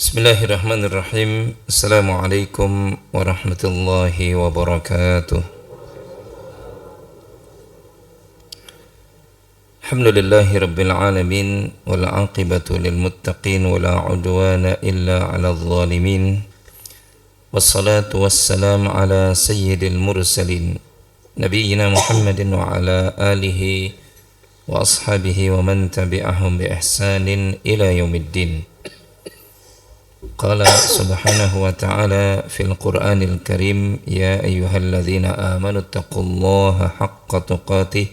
Bismillahirrahmanirrahim. Assalamualaikum warahmatullahi wabarakatuh. Alhamdulillahi rabbil alamin wal aqibatu lil muttaqin wala udwana illa 'alal zalimin. Wassalatu wassalamu ala sayyidil mursalin nabiyyina Muhammadin wa ala alihi wa ashabihi wa man tabi'ahum bi ihsanin ila yaumiddin. Qala subhanahu wa ta'ala fil Qur'anil Karim, ya ayyuhalladzina amanu taqullaha haqqa tuqatih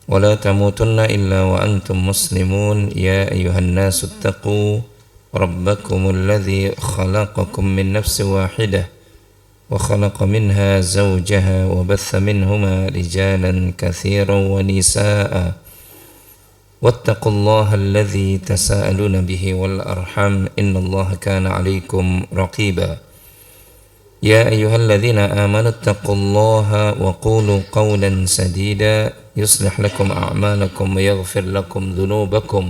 wa la tamutunna illa wa antum muslimun. Ya ayyuhan nasu taqu rabbakumul ladzi khalaqakum min nafsin wahidah wa khalaqa minha zawjaha wa batha minhuma rijalan katsiran wa nisaa'a واتقوا الله الذي تساءلون به والأرحام إن الله كان عليكم رقيبا يا أيها الذين آمنوا اتقوا الله وقولوا قولا سديدا يصلح لكم أعمالكم ويغفر لكم ذنوبكم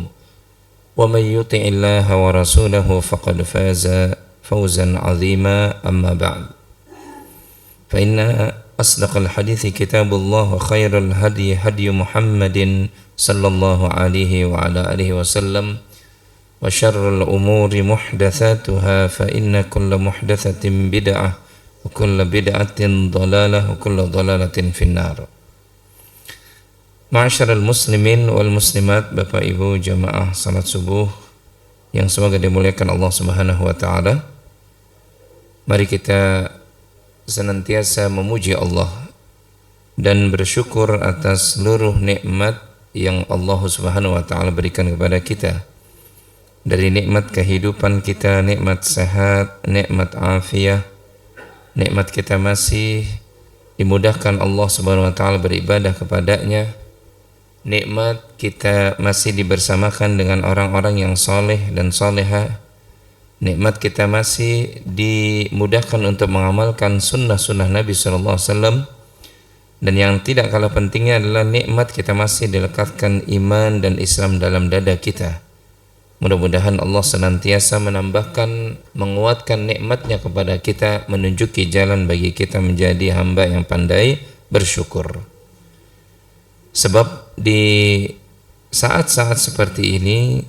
ومن يطع الله ورسوله فقد فاز فوزا عظيما أما بعد فإن أصدق الحديث كتاب الله وخير الهدي هدي محمد صلى الله عليه وعلى آله وسلم وشر الأمور محدثاتها فإن كل محدثة بدعة وكل بدعة ضلالة وكل ضلالة في النار. Ma'asyiral muslimin wal muslimat, Bapak Ibu jamaah salat subuh yang semoga dimuliakan Allah Subhanahu wa taala. Mari kita senantiasa memuji Allah dan bersyukur atas seluruh nikmat yang Allah Subhanahu wa taala berikan kepada kita. Dari nikmat kehidupan kita, nikmat sehat, nikmat afiah, nikmat kita masih dimudahkan Allah Subhanahu wa taala beribadah kepadanya, nikmat kita masih dibersamakan dengan orang-orang yang soleh dan soleha, nikmat kita masih dimudahkan untuk mengamalkan sunnah-sunnah Nabi SAW, dan yang tidak kalah pentingnya adalah nikmat kita masih dilekatkan iman dan Islam dalam dada kita. Mudah-mudahan Allah senantiasa menambahkan, menguatkan nikmatnya kepada kita, menunjuki jalan bagi kita menjadi hamba yang pandai bersyukur. Sebab di saat-saat seperti ini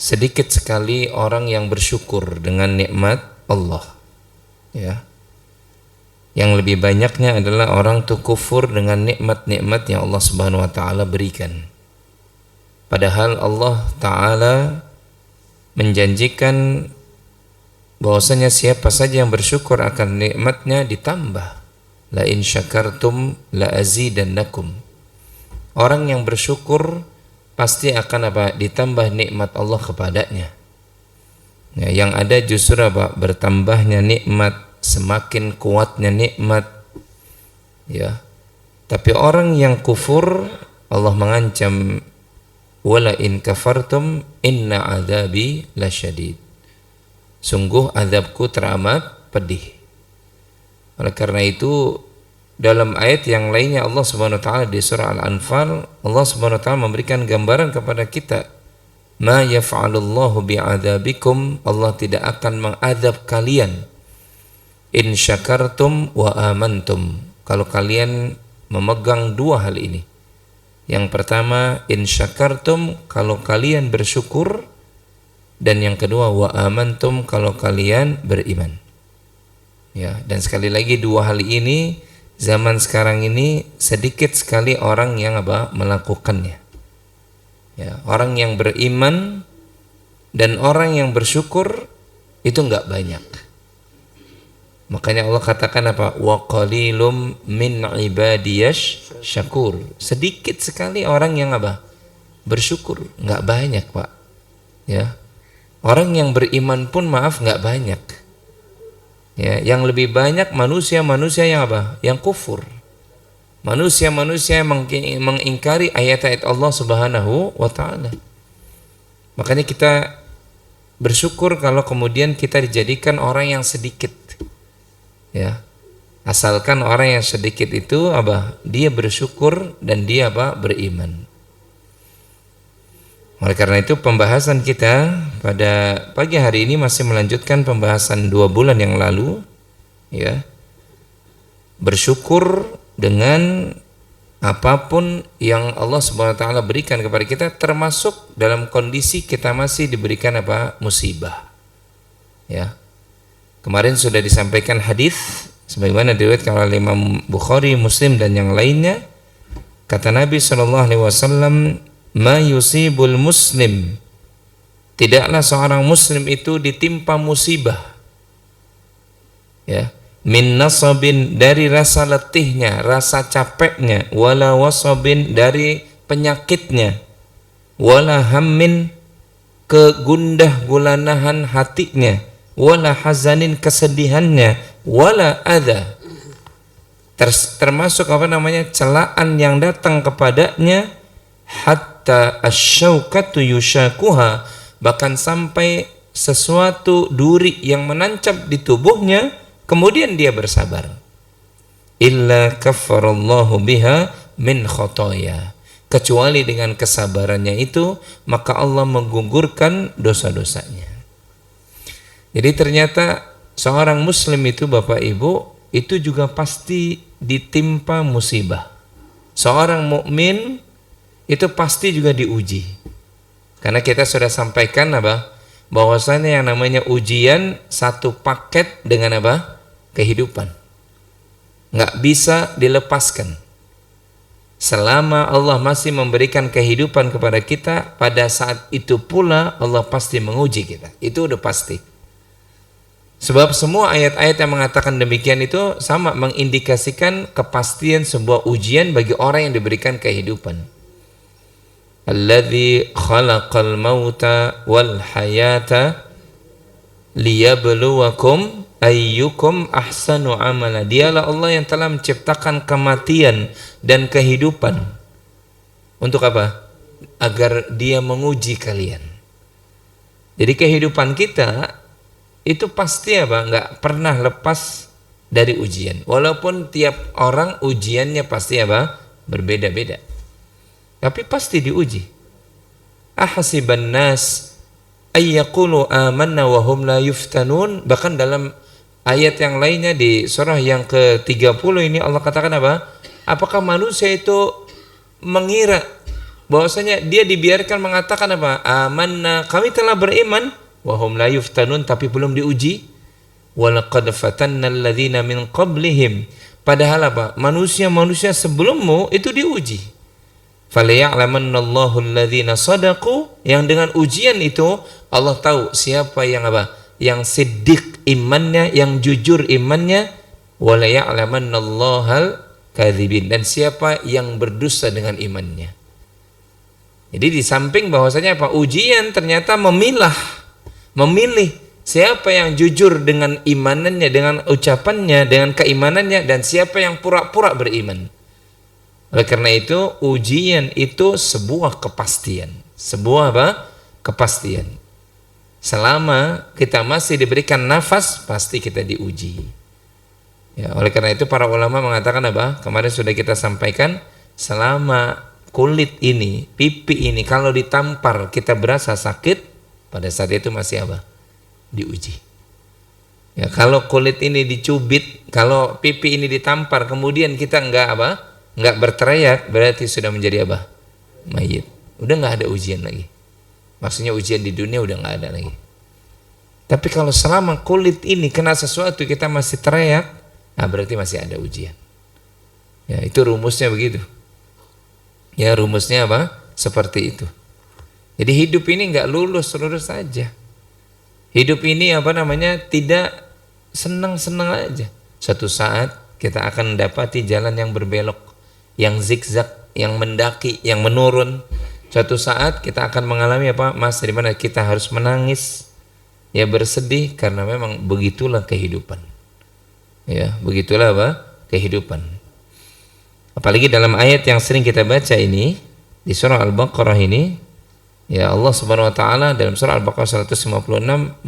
sedikit sekali orang yang bersyukur dengan nikmat Allah, ya. Yang lebih banyaknya adalah orang tuh kufur dengan nikmat-nikmat yang Allah Subhanahu wa taala berikan. Padahal Allah taala menjanjikan bahwasanya siapa saja yang bersyukur akan nikmatnya ditambah. La in syakartum la azidannakum. Orang yang bersyukur pasti akan ditambah nikmat Allah kepadanya. Ya, yang ada justru bertambahnya nikmat, semakin kuatnya nikmat, ya. Tapi orang yang kufur, Allah mengancam, wala in kafartum inna adzabi lasyadid. Sungguh azabku teramat pedih. Oleh karena itu dalam ayat yang lainnya Allah Subhanahu wa taala di surah Al-Anfal, Allah Subhanahu wa taala memberikan gambaran kepada kita, ma yaf'alullahu bi'adzabikum, Allah tidak akan mengadab kalian in syakartum wa amantum, kalau kalian memegang dua hal ini. Yang pertama, in syakartum, kalau kalian bersyukur, dan yang kedua, wa amantum, kalau kalian beriman. Ya, dan sekali lagi dua hal ini zaman sekarang ini sedikit sekali orang yang melakukannya. Ya, orang yang beriman dan orang yang bersyukur itu enggak banyak. Makanya Allah katakan wa qalilum min ibadiyash syakur. Sedikit sekali orang yang bersyukur, enggak banyak, Pak. Ya. Orang yang beriman pun enggak banyak. Ya, yang lebih banyak manusia-manusia yang yang kufur. Manusia-manusia yang mengingkari ayat-ayat Allah Subhanahu wa taala. Makanya kita bersyukur kalau kemudian kita dijadikan orang yang sedikit. Ya, asalkan orang yang sedikit itu dia bersyukur dan dia beriman. Oleh karena itu pembahasan kita pada pagi hari ini masih melanjutkan pembahasan 2 bulan yang lalu, ya. Bersyukur dengan apapun yang Allah Subhanahu wa taala berikan kepada kita, termasuk dalam kondisi kita masih diberikan musibah. Ya. Kemarin sudah disampaikan hadis sebagaimana diriwayatkan oleh Imam Bukhari, Muslim dan yang lainnya. Kata Nabi sallallahu alaihi wasallam, "Ma yusibul muslim." Tidaklah seorang muslim itu ditimpa musibah. Ya. Min nasabin, dari rasa letihnya, rasa capeknya, wala wasabin, dari penyakitnya, wala hammin, kegundah gulanahan hatinya, wala hazanin, kesedihannya, wala adha, termasuk celaan yang datang kepadanya, hatta asyaukatu yushakuha, bahkan sampai sesuatu duri yang menancap di tubuhnya, kemudian dia bersabar. Illa kaffarallahu biha min khotoya, kecuali dengan kesabarannya itu maka Allah menggugurkan dosa-dosanya. Jadi ternyata seorang muslim itu, Bapak Ibu, itu juga pasti ditimpa musibah. Seorang mukmin itu pasti juga diuji. Karena kita sudah sampaikan bahwasanya yang namanya ujian satu paket dengan kehidupan. Nggak bisa dilepaskan. Selama Allah masih memberikan kehidupan kepada kita, pada saat itu pula Allah pasti menguji kita. Itu udah pasti. Sebab semua ayat-ayat yang mengatakan demikian itu sama mengindikasikan kepastian sebuah ujian bagi orang yang diberikan kehidupan. Alladzi khalaqal mauta wal hayata liyabluwakum ayyukum ahsanu amala. Dialah Allah yang telah menciptakan kematian dan kehidupan. Untuk apa? Agar Dia menguji kalian. Jadi kehidupan kita itu pasti nggak pernah lepas dari ujian. Walaupun tiap orang ujiannya pasti berbeda-beda. Tapi pasti diuji. Ahasiban nas ayyaqulu amanna wa hum la yuftanun. Bahkan dalam ayat yang lainnya di surah yang ke-30 ini Allah katakan apakah manusia itu mengira bahwasanya dia dibiarkan mengatakan amanna, kami telah beriman, wa hum la yuftanun, tapi belum diuji. Walaqad fatanna alladzina min qablihim, padahal manusia-manusia sebelummu itu diuji. Falya'lamannallahu alladzina shadaqu, yang dengan ujian itu Allah tahu siapa yang siddiq imannya, yang jujur imannya, wala ya'lamannallahal kadzibin, dan siapa yang berdusta dengan imannya. Jadi di samping bahwasanya ujian ternyata memilih siapa yang jujur dengan imanannya, dengan ucapannya, dengan keimanannya, dan siapa yang pura-pura beriman. Oleh karena itu ujian itu sebuah kepastian, kepastian. Selama kita masih diberikan nafas, pasti kita diuji. Ya, oleh karena itu para ulama mengatakan kemarin sudah kita sampaikan, selama kulit ini, pipi ini kalau ditampar kita berasa sakit, pada saat itu masih diuji. Ya, kalau kulit ini dicubit, kalau pipi ini ditampar, kemudian kita enggak berteriak, berarti sudah menjadi mayit. Udah enggak ada ujian lagi. Maksudnya ujian di dunia udah enggak ada lagi. Tapi kalau selama kulit ini kena sesuatu kita masih teriak, berarti masih ada ujian. Ya, itu rumusnya begitu. Ya, rumusnya seperti itu. Jadi hidup ini enggak lurus saja. Hidup ini tidak senang-senang aja. Suatu saat kita akan mendapati jalan yang berbelok, yang zigzag, yang mendaki, yang menurun. Suatu saat kita akan mengalami masa di mana kita harus menangis, ya bersedih, karena memang begitulah kehidupan. Ya, begitulah kehidupan. Apalagi dalam ayat yang sering kita baca ini di surah Al-Baqarah ini, ya Allah Subhanahu wa taala dalam surah Al-Baqarah 156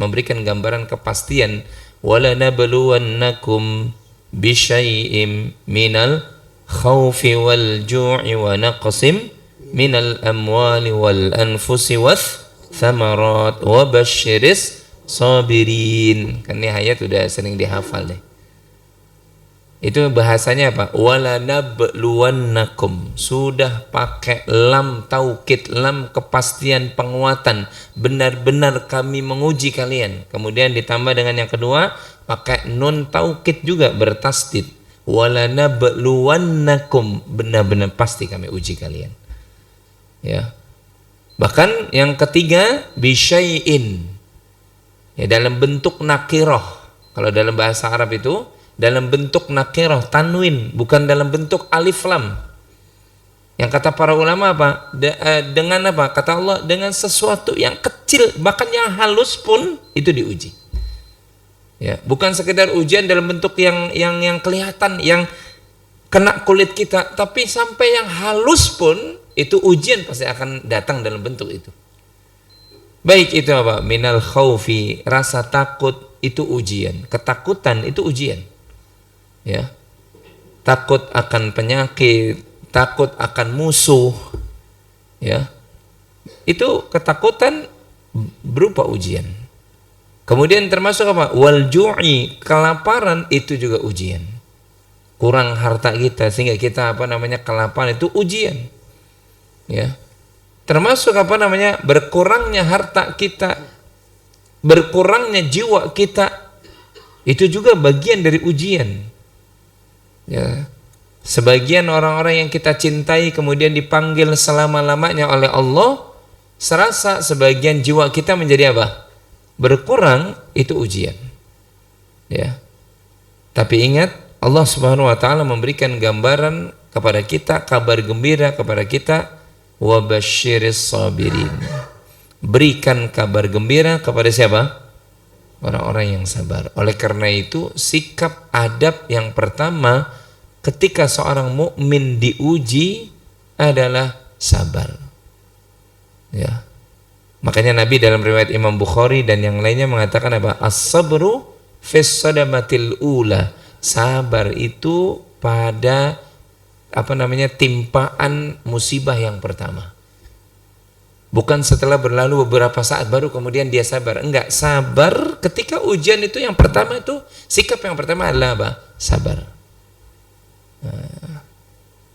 memberikan gambaran kepastian, wala nabluwannakum bisyai'im minal khawfi wal ju'i wa naqsim minal amwali wal anfusi wath thamarat wa basyiris sabirin. Kan ini ayat udah sering dihafal deh. Itu bahasanya apa? Wala nabluwannakum. Sudah pakai lam taukid, lam kepastian penguatan. Benar-benar kami menguji kalian. Kemudian ditambah dengan yang kedua pakai nun taukid juga bertasdid. Wala nabluwannakum. Benar-benar pasti kami uji kalian. Ya. Bahkan yang ketiga bisyai'in. Ya, dalam bentuk nakirah. Kalau dalam bahasa Arab itu dalam bentuk nakirah, tanwin, bukan dalam bentuk alif lam. Yang kata para ulama apa? Dengan apa? Kata Allah, dengan sesuatu yang kecil, bahkan yang halus pun itu diuji. Ya, bukan sekedar ujian dalam bentuk yang kelihatan, yang kena kulit kita, tapi sampai yang halus pun itu ujian pasti akan datang dalam bentuk itu. Baik itu apa? Minal khaufi, rasa takut itu ujian, ketakutan itu ujian. Ya, takut akan penyakit, takut akan musuh, ya, itu ketakutan berupa ujian. Kemudian termasuk apa? Wal ju'i, kelaparan itu juga ujian. Kurang harta kita sehingga kita kelaparan itu ujian. Ya, termasuk berkurangnya harta kita, berkurangnya jiwa kita, itu juga bagian dari ujian. Ya, sebagian orang-orang yang kita cintai kemudian dipanggil selama-lamanya oleh Allah, serasa sebagian jiwa kita menjadi apa? Berkurang, itu ujian. Ya. Tapi ingat, Allah Subhanahu wa taala memberikan gambaran kepada kita, kabar gembira kepada kita, wa basyiris sabirin. Berikan kabar gembira kepada siapa? Orang-orang yang sabar. Oleh karena itu, sikap adab yang pertama ketika seorang mukmin diuji adalah sabar. Ya. Makanya Nabi dalam riwayat Imam Bukhari dan yang lainnya mengatakan apa? As-sabru fis sadamatil ula. Sabar itu pada timpaan musibah yang pertama. Bukan setelah berlalu beberapa saat baru kemudian dia sabar. Enggak, sabar ketika ujian itu yang pertama itu, sikap yang pertama adalah apa? Sabar. Nah,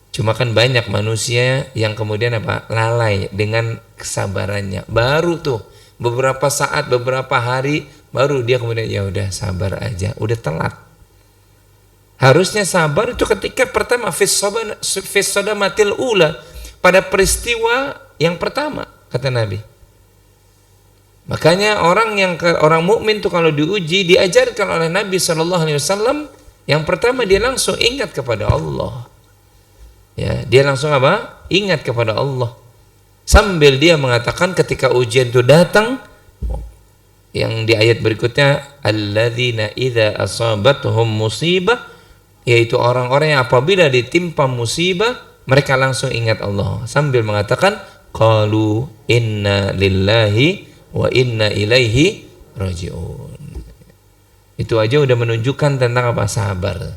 cuma kan banyak manusia yang kemudian lalai dengan kesabarannya. Baru tuh beberapa saat, beberapa hari baru dia kemudian ya udah sabar aja, udah telat. Harusnya sabar itu ketika pertama fis sadamatil ula, pada peristiwa yang pertama, kata Nabi. Makanya orang mukmin tuh kalau diuji diajarkan oleh Nabi SAW, yang pertama dia langsung ingat kepada Allah. Ya, dia langsung apa? Ingat kepada Allah. Sambil dia mengatakan ketika ujian itu datang, yang di ayat berikutnya, alladzina idza asabatuhum musibah, yaitu orang-orang yang apabila ditimpa musibah mereka langsung ingat Allah sambil mengatakan qalu inna lillahi wa inna ilaihi raji'un. Itu aja udah menunjukkan tentang apa? Sabar.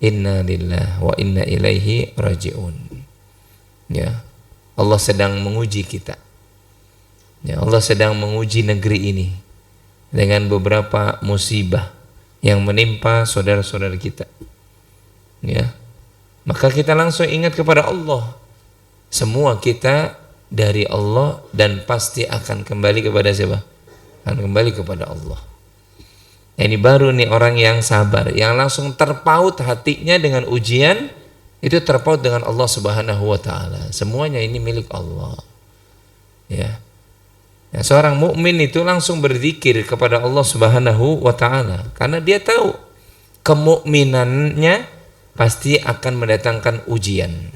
Inna lillahi wa inna ilaihi raji'un. Ya. Allah sedang menguji kita. Ya, Allah sedang menguji negeri ini dengan beberapa musibah yang menimpa saudara-saudara kita. Ya. Maka kita langsung ingat kepada Allah. Semua kita dari Allah dan pasti akan kembali kepada siapa? Akan kembali kepada Allah. Ini baru nih orang yang sabar, yang langsung terpaut hatinya dengan ujian, itu terpaut dengan Allah Subhanahu wa taala. Semuanya ini milik Allah. Ya. Ya, seorang mukmin itu langsung berzikir kepada Allah Subhanahu wa taala karena dia tahu kemukminannya pasti akan mendatangkan ujian.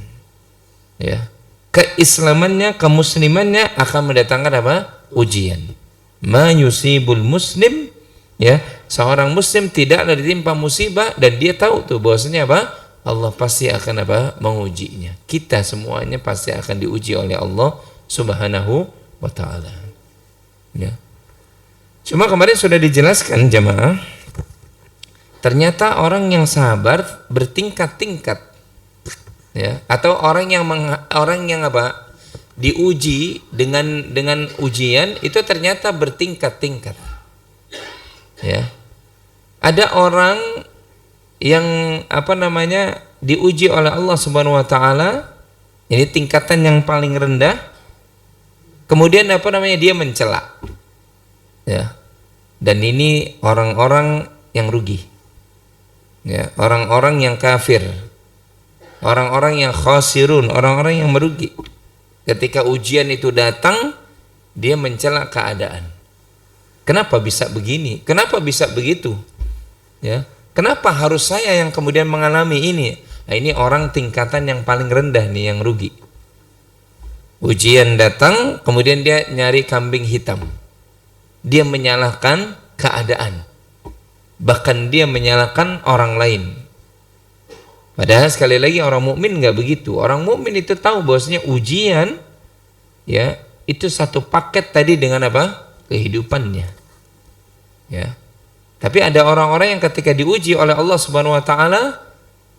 Ya. Keislamannya, kemuslimannya akan mendatangkan apa? Ujian. Ma yusibul muslim, ya, seorang muslim tidaklah ditimpa musibah dan dia tahu tuh bahwasanya apa? Allah pasti akan apa? Mengujinya. Kita semuanya pasti akan diuji oleh Allah Subhanahu wa taala. Ya. Cuma kemarin sudah dijelaskan jamaah, ternyata orang yang sabar bertingkat-tingkat. Ya, atau orang yang apa? Diuji dengan ujian itu ternyata bertingkat-tingkat. Ya. Ada orang yang apa namanya diuji oleh Allah Subhanahu wa taala, ini tingkatan yang paling rendah. Kemudian apa namanya dia mencela. Ya. Dan ini orang-orang yang rugi. Ya, orang-orang yang kafir. Orang-orang yang khasirun, orang-orang yang merugi. Ketika ujian itu datang, dia mencela keadaan. Kenapa bisa begini? Kenapa bisa begitu? Ya, kenapa harus saya yang kemudian mengalami ini? Nah, ini orang tingkatan yang paling rendah nih yang rugi. Ujian datang, kemudian dia nyari kambing hitam. Dia menyalahkan keadaan. Bahkan dia menyalahkan orang lain. Padahal sekali lagi orang mukmin nggak begitu. Orang mukmin itu tahu bahwasanya ujian, ya, itu satu paket tadi dengan apa? Kehidupannya. Ya. Tapi ada orang-orang yang ketika diuji oleh Allah Subhanahu wa taala,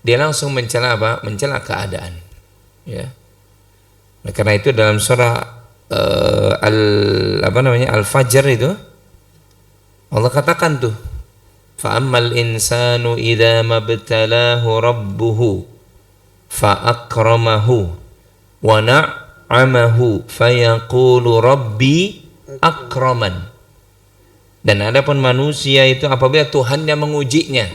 dia langsung mencela apa? Mencela keadaan. Ya. Nah, karena itu dalam surah Al-Fajr itu Allah katakan tuh, fa'ammal insanu idza mabtalahu rabbuhu fa'akramahu wa na'amahu fayaqulu rabbi akraman. Dan adapun manusia itu apabila Tuhannya mengujinya,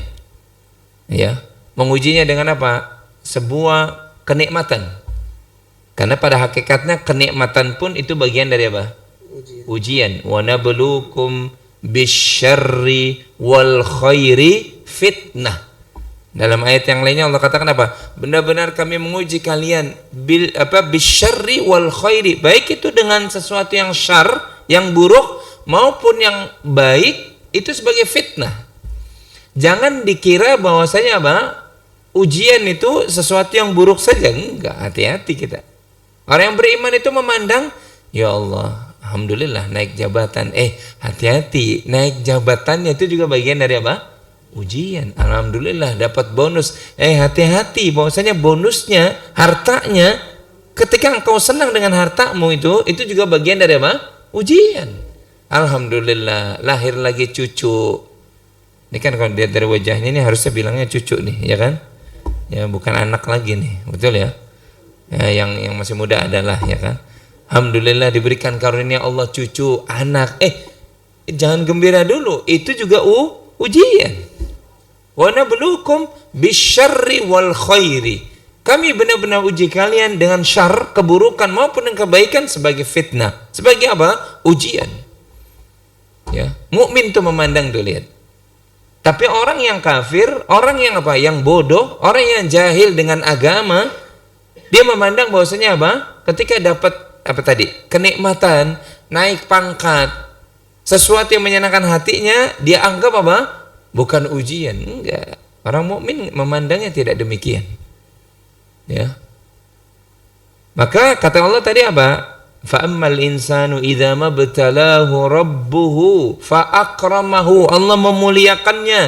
ya, mengujinya dengan apa? Sebuah kenikmatan. Karena pada hakikatnya kenikmatan pun itu bagian dari apa? Ujian. Wa nabluukum bisyarri wal khairi fitnah. Dalam ayat yang lainnya Allah katakan apa? Benar-benar kami menguji kalian bisyarri wal khairi, baik itu dengan sesuatu yang syar, yang buruk maupun yang baik, itu sebagai fitnah. Jangan dikira bahwasanya apa? Ujian itu sesuatu yang buruk saja, enggak, hati-hati kita. Orang yang beriman itu memandang, ya Allah, alhamdulillah naik jabatan. Hati-hati, naik jabatannya itu juga bagian dari apa? Ujian. Alhamdulillah dapat bonus. Hati-hati, bahwasanya bonusnya, hartanya, ketika engkau senang dengan hartamu itu juga bagian dari apa? Ujian. Alhamdulillah lahir lagi cucu. Ini kan kalau dilihat dari wajahnya ini harusnya bilangnya cucu nih, ya kan? Ya, bukan anak lagi nih, betul ya? Ya, yang masih muda adalah, ya kan? Alhamdulillah diberikan karunia Allah cucu, anak. Jangan gembira dulu, itu juga ujian. Wa nabluukum bisyarri wal khairi. Kami benar-benar uji kalian dengan syar, keburukan maupun dengan kebaikan sebagai fitnah. Sebagai apa? Ujian. Ya, mukmin tuh memandang tuh, lihat. Tapi orang yang kafir, orang yang apa? Yang bodoh, orang yang jahil dengan agama, dia memandang bahwasanya apa? Ketika dapat apa tadi? Kenikmatan, naik pangkat, sesuatu yang menyenangkan hatinya, dia anggap apa? Bukan ujian. Enggak. Orang mukmin memandangnya tidak demikian. Ya. Maka kata Allah tadi apa? Fa'ammal insanu idza mabtalahu rabbuhu fa'akramahu, Allah memuliakannya.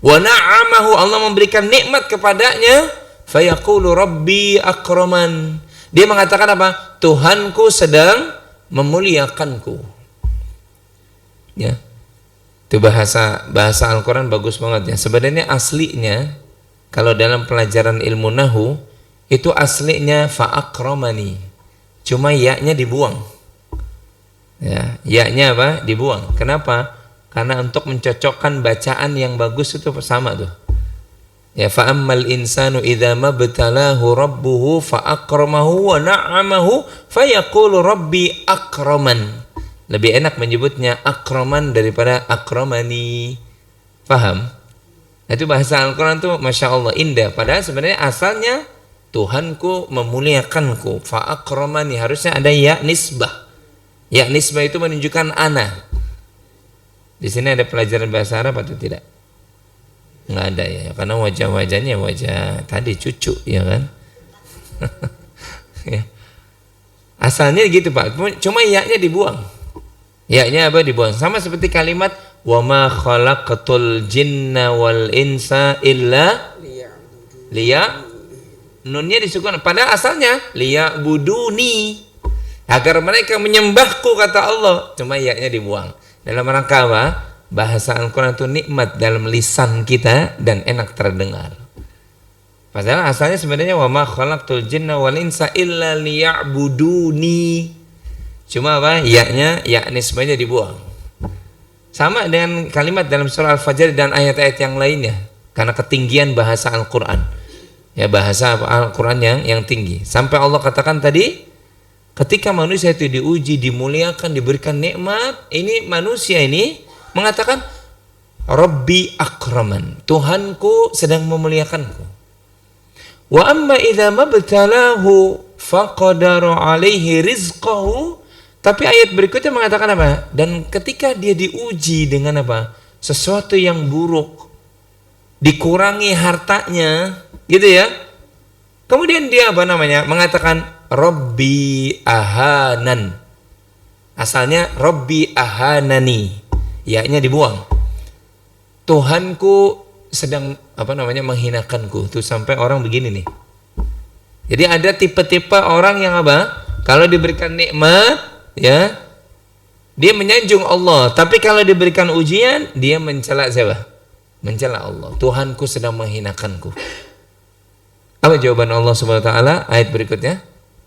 Wa na'amahu, Allah memberikan nikmat kepadanya. Fayaqulu rabbi akraman, dia mengatakan apa? Tuhanku sedang memuliakanku. Ya. Itu bahasa Al-Quran bagus banget ya. Sebenarnya aslinya kalau dalam pelajaran ilmu nahu itu aslinya fa'akramani. Cuma ya-nya dibuang. Ya, ya-nya apa? Dibuang. Kenapa? Karena untuk mencocokkan bacaan yang bagus itu sama tuh. Ya, fa'ammal insanu idza mabtalahu rabbuhu fa'akramahu wa na'amahu fayaqulu rabbi akraman. Lebih enak menyebutnya akraman daripada akramani. Paham? Nah, itu bahasa Al-Quran tuh Masya Allah indah. Padahal sebenarnya asalnya Tuhanku memuliakanku. Fa'akramani, harusnya ada ya nisbah. Ya nisbah itu menunjukkan ana. Di sini ada pelajaran bahasa Arab atau tidak? Nggak ada ya, karena wajah-wajahnya wajah tadi cucu, ya kan? Ya. Asalnya gitu Pak, cuma ya-nya dibuang. Ya-nya apa dibuang? Sama seperti kalimat wa ma khalaqatul jinna wal insa illa Nunnya disukun. Padahal asalnya liya'buduni, agar mereka menyembahku, kata Allah. Cuma ya-nya dibuang. Dalam rangka apa? Bahasa Al-Quran itu nikmat dalam lisan kita dan enak terdengar. Padahal asalnya sebenarnya wa ma khalaqtul jinna wal insa illa liya'buduni. Cuma apa? Ya-nya, ya nisbahnya dibuang. Sama dengan kalimat dalam surah Al-Fajr dan ayat-ayat yang lainnya. Karena ketinggian bahasa Al-Quran. Ya, bahasa Al-Quran yang tinggi. Sampai Allah katakan tadi, ketika manusia itu diuji, dimuliakan, diberikan nikmat, ini manusia ini mengatakan Rabbi akraman, Tuhanku sedang memuliakanku. Wa amma idza mabtalahu faqadara alaihi rizqahu. Tapi ayat berikutnya mengatakan apa? Dan ketika dia diuji dengan apa? Sesuatu yang buruk, dikurangi hartanya, gitu ya. Kemudian dia apa namanya? Mengatakan Rabbi ahanan. Asalnya Rabbi ahanani. Ya-nya dibuang. Tuhanku sedang apa namanya menghinakanku. Tuh sampai orang begini nih. Jadi ada tipe-tipe orang yang apa? Kalau diberikan nikmat, ya, dia menyanjung Allah. Tapi kalau diberikan ujian, dia mencela siapa? Mencela Allah. Tuhanku sedang menghinakanku. Apa jawaban Allah Subhanahu wa taala? Ayat berikutnya.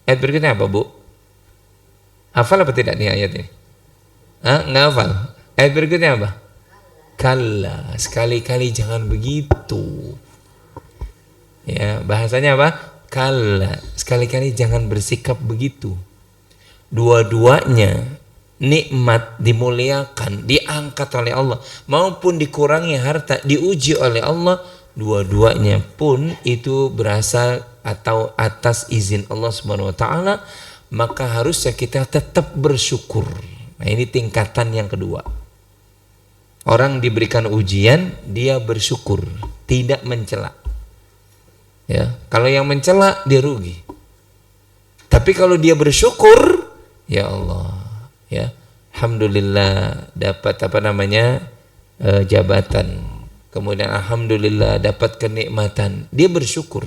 Ayat berikutnya apa, Bu? Hafal apa tidak nih ayat ini? Nggak hafal. Ayat berikutnya apa? Kalla, sekali-kali jangan begitu. Ya, bahasanya apa? Kalla, sekali-kali jangan bersikap begitu. Dua-duanya nikmat dimuliakan, diangkat oleh Allah, maupun dikurangi harta, diuji oleh Allah, dua-duanya pun itu berasal atau atas izin Allah Subhanahu wa taala, maka harusnya kita tetap bersyukur. Nah, ini tingkatan yang kedua. Orang diberikan ujian, dia bersyukur, tidak mencela. Ya, kalau yang mencela dia rugi. Tapi kalau dia bersyukur, ya Allah, ya, alhamdulillah dapat apa namanya jabatan. Kemudian alhamdulillah dapat kenikmatan. Dia bersyukur.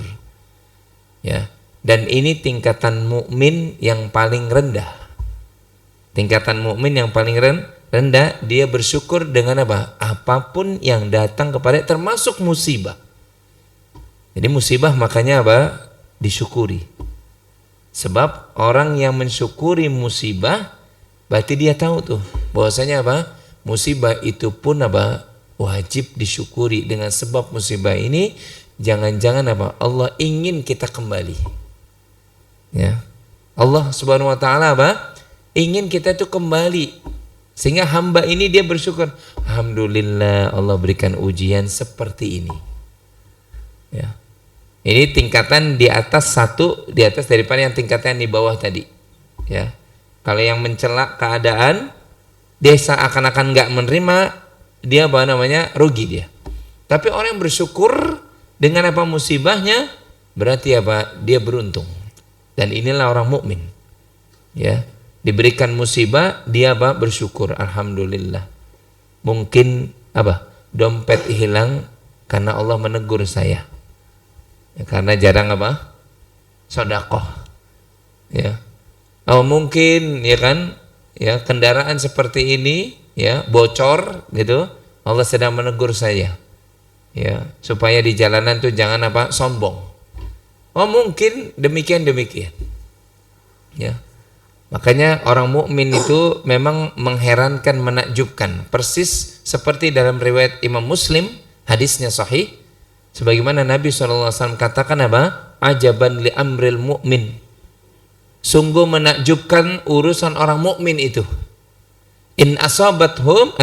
Ya. Dan ini tingkatan mukmin yang paling rendah. Tingkatan mukmin yang paling rendah, dia bersyukur dengan apa? Apapun yang datang kepada, termasuk musibah. Jadi musibah makanya apa? Disyukuri. Sebab orang yang mensyukuri musibah, berarti dia tahu tuh bahwasanya apa? Musibah itu pun apa? Wajib disyukuri. Dengan sebab musibah ini, jangan-jangan apa? Allah ingin kita kembali. Ya. Allah Subhanahu wa taala apa? Ingin kita itu kembali. Sehingga hamba ini dia bersyukur, alhamdulillah Allah berikan ujian seperti ini. Ya. Ini tingkatan di atas satu, di atas daripada yang tingkatan di bawah tadi. Ya. Kalau yang mencela keadaan, dia seakan-akan nggak menerima, dia apa namanya? Rugi dia. Tapi orang yang bersyukur dengan apa musibahnya, berarti apa? Dia beruntung. Dan inilah orang mukmin. Ya. Diberikan musibah, dia apa? Bersyukur, alhamdulillah. Mungkin apa? Dompet hilang karena Allah menegur saya. Ya, karena jarang apa? Sedekah. Ya. Oh, mungkin ya kan? Ya, kendaraan seperti ini ya bocor gitu. Allah sedang menegur saya. Ya, supaya di jalanan tuh jangan apa? Sombong. Oh, mungkin demikian. Ya. Makanya orang mukmin itu memang mengherankan, menakjubkan. Persis seperti dalam riwayat Imam Muslim, hadisnya sahih. Sebagaimana Nabi SAW katakan apa? Ajaban li amril mu'min. Sungguh menakjubkan urusan orang mukmin itu. In asabathum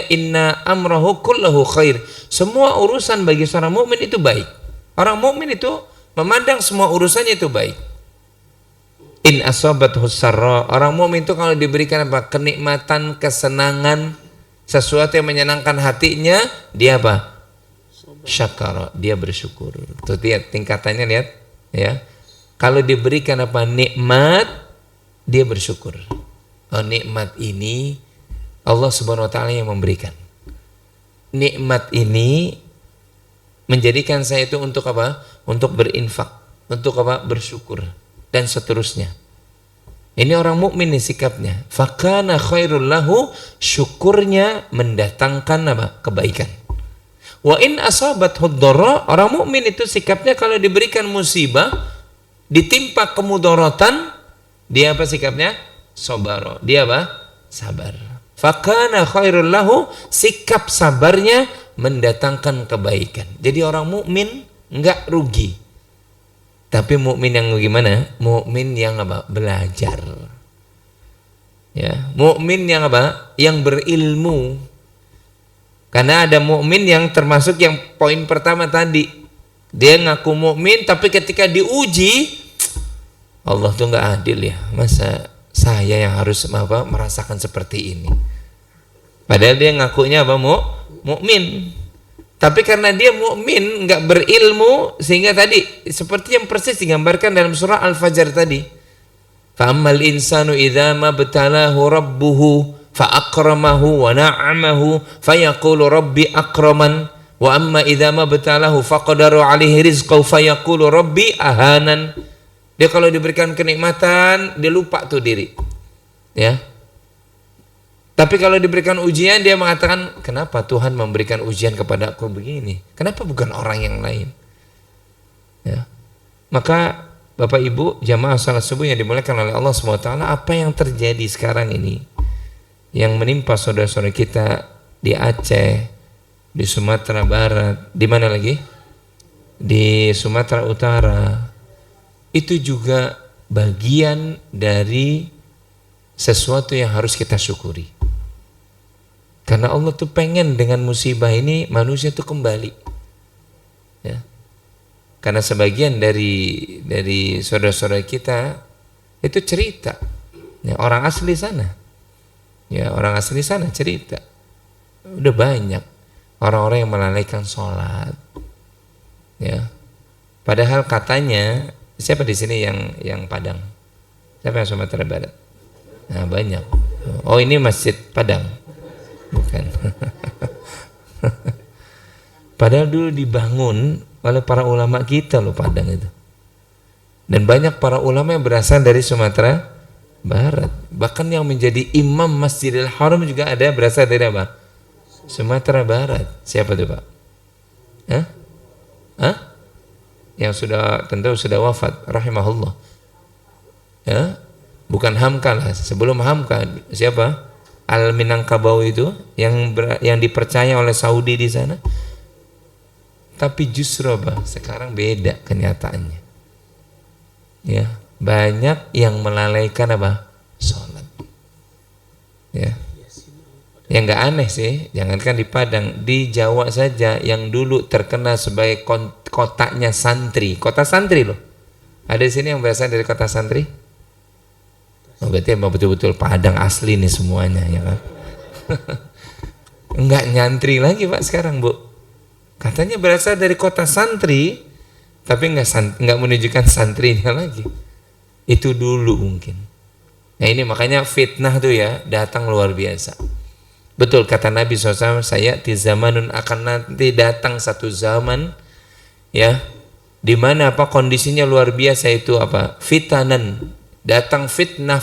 inna amrahu kullahu khair. Semua urusan bagi seorang mukmin itu baik. Orang mukmin itu memandang semua urusannya itu baik. In asabathu sarra, orang mukmin itu kalau diberikan apa? Kenikmatan, kesenangan, sesuatu yang menyenangkan hatinya, dia apa? Syakara, dia bersyukur. Tuh lihat tingkatannya, lihat ya. Kalau diberikan apa? Nikmat, dia bersyukur. Oh, nikmat ini Allah Subhanahu wa taala yang memberikan. Nikmat ini menjadikan saya itu untuk apa? Untuk berinfak. untuk apa? Bersyukur dan seterusnya. Ini orang mukmin nih sikapnya. Fakana khairul lahu, syukurnya mendatangkan apa? Kebaikan. Wa in asabathu dharra, orang mukmin itu sikapnya kalau diberikan musibah, ditimpa kemudaratan, dia apa sikapnya? Sabara. Dia apa? Sabar. Fakana khairul lahu, sikap sabarnya mendatangkan kebaikan. Jadi orang mukmin enggak rugi. Tapi mukmin yang gimana? Mukmin yang apa? Belajar. Ya, mukmin yang apa? Yang berilmu. Karena ada mukmin yang termasuk yang poin pertama tadi. Dia ngaku mukmin tapi ketika diuji, Allah tuh nggak adil ya. Masa saya yang harus apa? Merasakan seperti ini. Padahal dia ngakunya apa? Mukmin. Tapi karena dia mukmin, nggak berilmu, sehingga tadi seperti yang persis digambarkan dalam surah Al-Fajr tadi. Fa'ammal insanu idza mabtalahu rabbuhu fa'akramahu wa na'amahu fayaqulu rabbi akraman wa amma idza mabtalahu faqadara 'alaihi rizqahu fayaqulu rabbi ahanan. Dia kalau diberikan kenikmatan, dia lupa tuh diri. Ya. Tapi kalau diberikan ujian, dia mengatakan, kenapa Tuhan memberikan ujian kepada aku begini? Kenapa bukan orang yang lain? Ya. Maka Bapak Ibu, jamaah salat subuh yang dimuliakan oleh Allah SWT, apa yang terjadi sekarang ini? Yang menimpa saudara-saudara kita di Aceh, di Sumatera Barat, di mana lagi? Di Sumatera Utara. Itu juga bagian dari sesuatu yang harus kita syukuri. Karena Allah tuh pengen dengan musibah ini manusia tuh kembali. Ya. Karena sebagian dari saudara-saudara kita itu cerita. Ya, orang asli sana. Ya, orang asli sana cerita. Udah banyak orang-orang yang melalaikan sholat. Ya. Padahal katanya, siapa di sini yang Padang? Siapa yang Sumatera Barat? Nah, banyak. Oh, ini Masjid Padang. Bukan. Padahal dulu dibangun oleh para ulama kita loh Padang itu. Dan banyak para ulama yang berasal dari Sumatera Barat. Bahkan yang menjadi imam Masjidil Haram juga ada berasal dari apa? Sumatera Barat. Siapa tuh Pak? Hah? Hah? Yang tentu sudah wafat rahimahullah. Ya? Bukan Hamka lah. Sebelum Hamka siapa? Al-Minangkabau itu yang dipercaya oleh Saudi di sana. Tapi justru apa? Sekarang beda kenyataannya. Ya, banyak yang melalaikan apa? Sholat. Ya. Yang nggak aneh sih, jangankan di Padang, di Jawa saja yang dulu terkenal sebagai kotanya santri, kota santri loh. Ada di sini yang berasal dari kota santri? Oh, berarti emang betul-betul Padang asli nih semuanya, ya kan? Enggak nyantri lagi Pak sekarang Bu. Katanya berasal dari kota santri, tapi enggak menunjukkan santrinya lagi. Itu dulu mungkin. Nah ini makanya fitnah tuh ya datang luar biasa. Betul kata Nabi SAW, saya di zamanun akan nanti datang satu zaman ya, di mana apa kondisinya luar biasa itu apa? Fitanan. Datang fitnah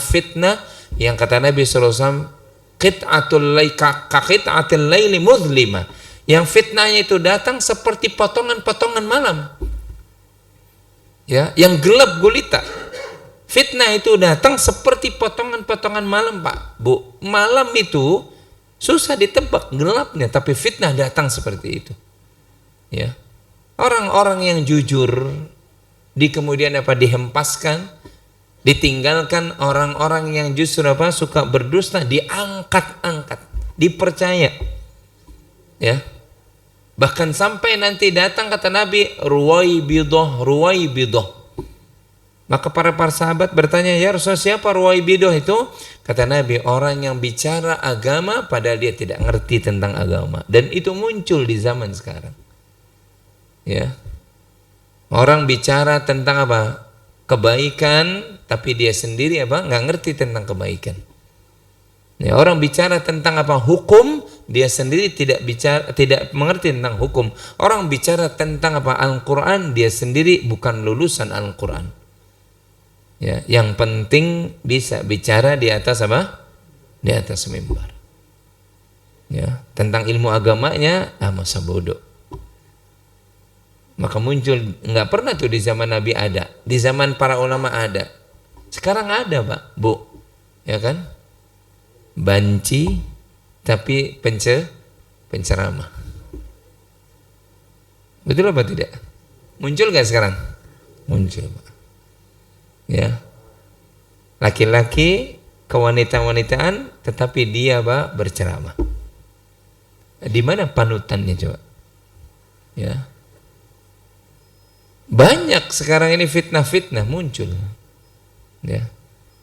yang kata Nabi SAW qit'atul laili muzlima, yang fitnahnya itu datang seperti potongan-potongan malam ya, yang gelap gulita. Fitnah itu datang seperti potongan-potongan malam Pak Bu. Malam itu susah ditebak gelapnya, tapi fitnah datang seperti itu ya. Orang-orang yang jujur kemudian apa dihempaskan, ditinggalkan. Orang-orang yang justru apa suka berdusta diangkat-angkat, dipercaya ya. Bahkan sampai nanti datang kata Nabi ruwaibidah. Maka para sahabat bertanya, ya Rasul siapa ruwaibidah itu? Kata Nabi, orang yang bicara agama padahal dia tidak ngerti tentang agama. Dan itu muncul di zaman sekarang ya. Orang bicara tentang apa? Kebaikan, tapi dia sendiri apa nggak ngerti tentang kebaikan. Ya, orang bicara tentang apa hukum, dia sendiri tidak mengerti tentang hukum. Orang bicara tentang apa Al-Qur'an, dia sendiri bukan lulusan Al-Qur'an. Ya, yang penting bisa bicara di atas apa? Di atas mimbar. Ya, tentang ilmu agamanya masa bodoh. Maka muncul, nggak pernah tuh di zaman Nabi ada, di zaman para ulama ada. Sekarang ada, Pak, Bu. Ya kan? Banci tapi penceramah. Betul apa tidak? Muncul nggak sekarang? Muncul, Pak. Ya. Laki-laki kewanita-wanitaan tetapi dia, Pak, berceramah. Di mana panutannya coba? Ya. Banyak sekarang ini fitnah-fitnah muncul. Ya.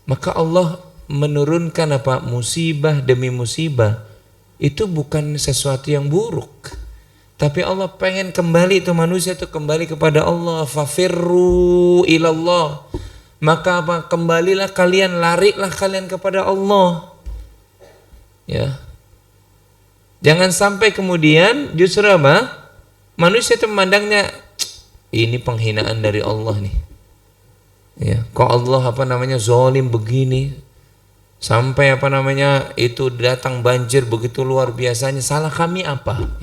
Maka Allah menurunkan apa? Musibah demi musibah. Itu bukan sesuatu yang buruk. Tapi Allah pengen kembali itu manusia itu kembali kepada Allah. Fafirru ilallah. Maka apa? Kembalilah kalian, larilah kalian kepada Allah. Ya. Jangan sampai kemudian justru apa? Manusia itu memandangnya ini penghinaan dari Allah nih. Ya, kok Allah zalim begini? Sampai itu datang banjir begitu luar biasanya. Salah kami apa?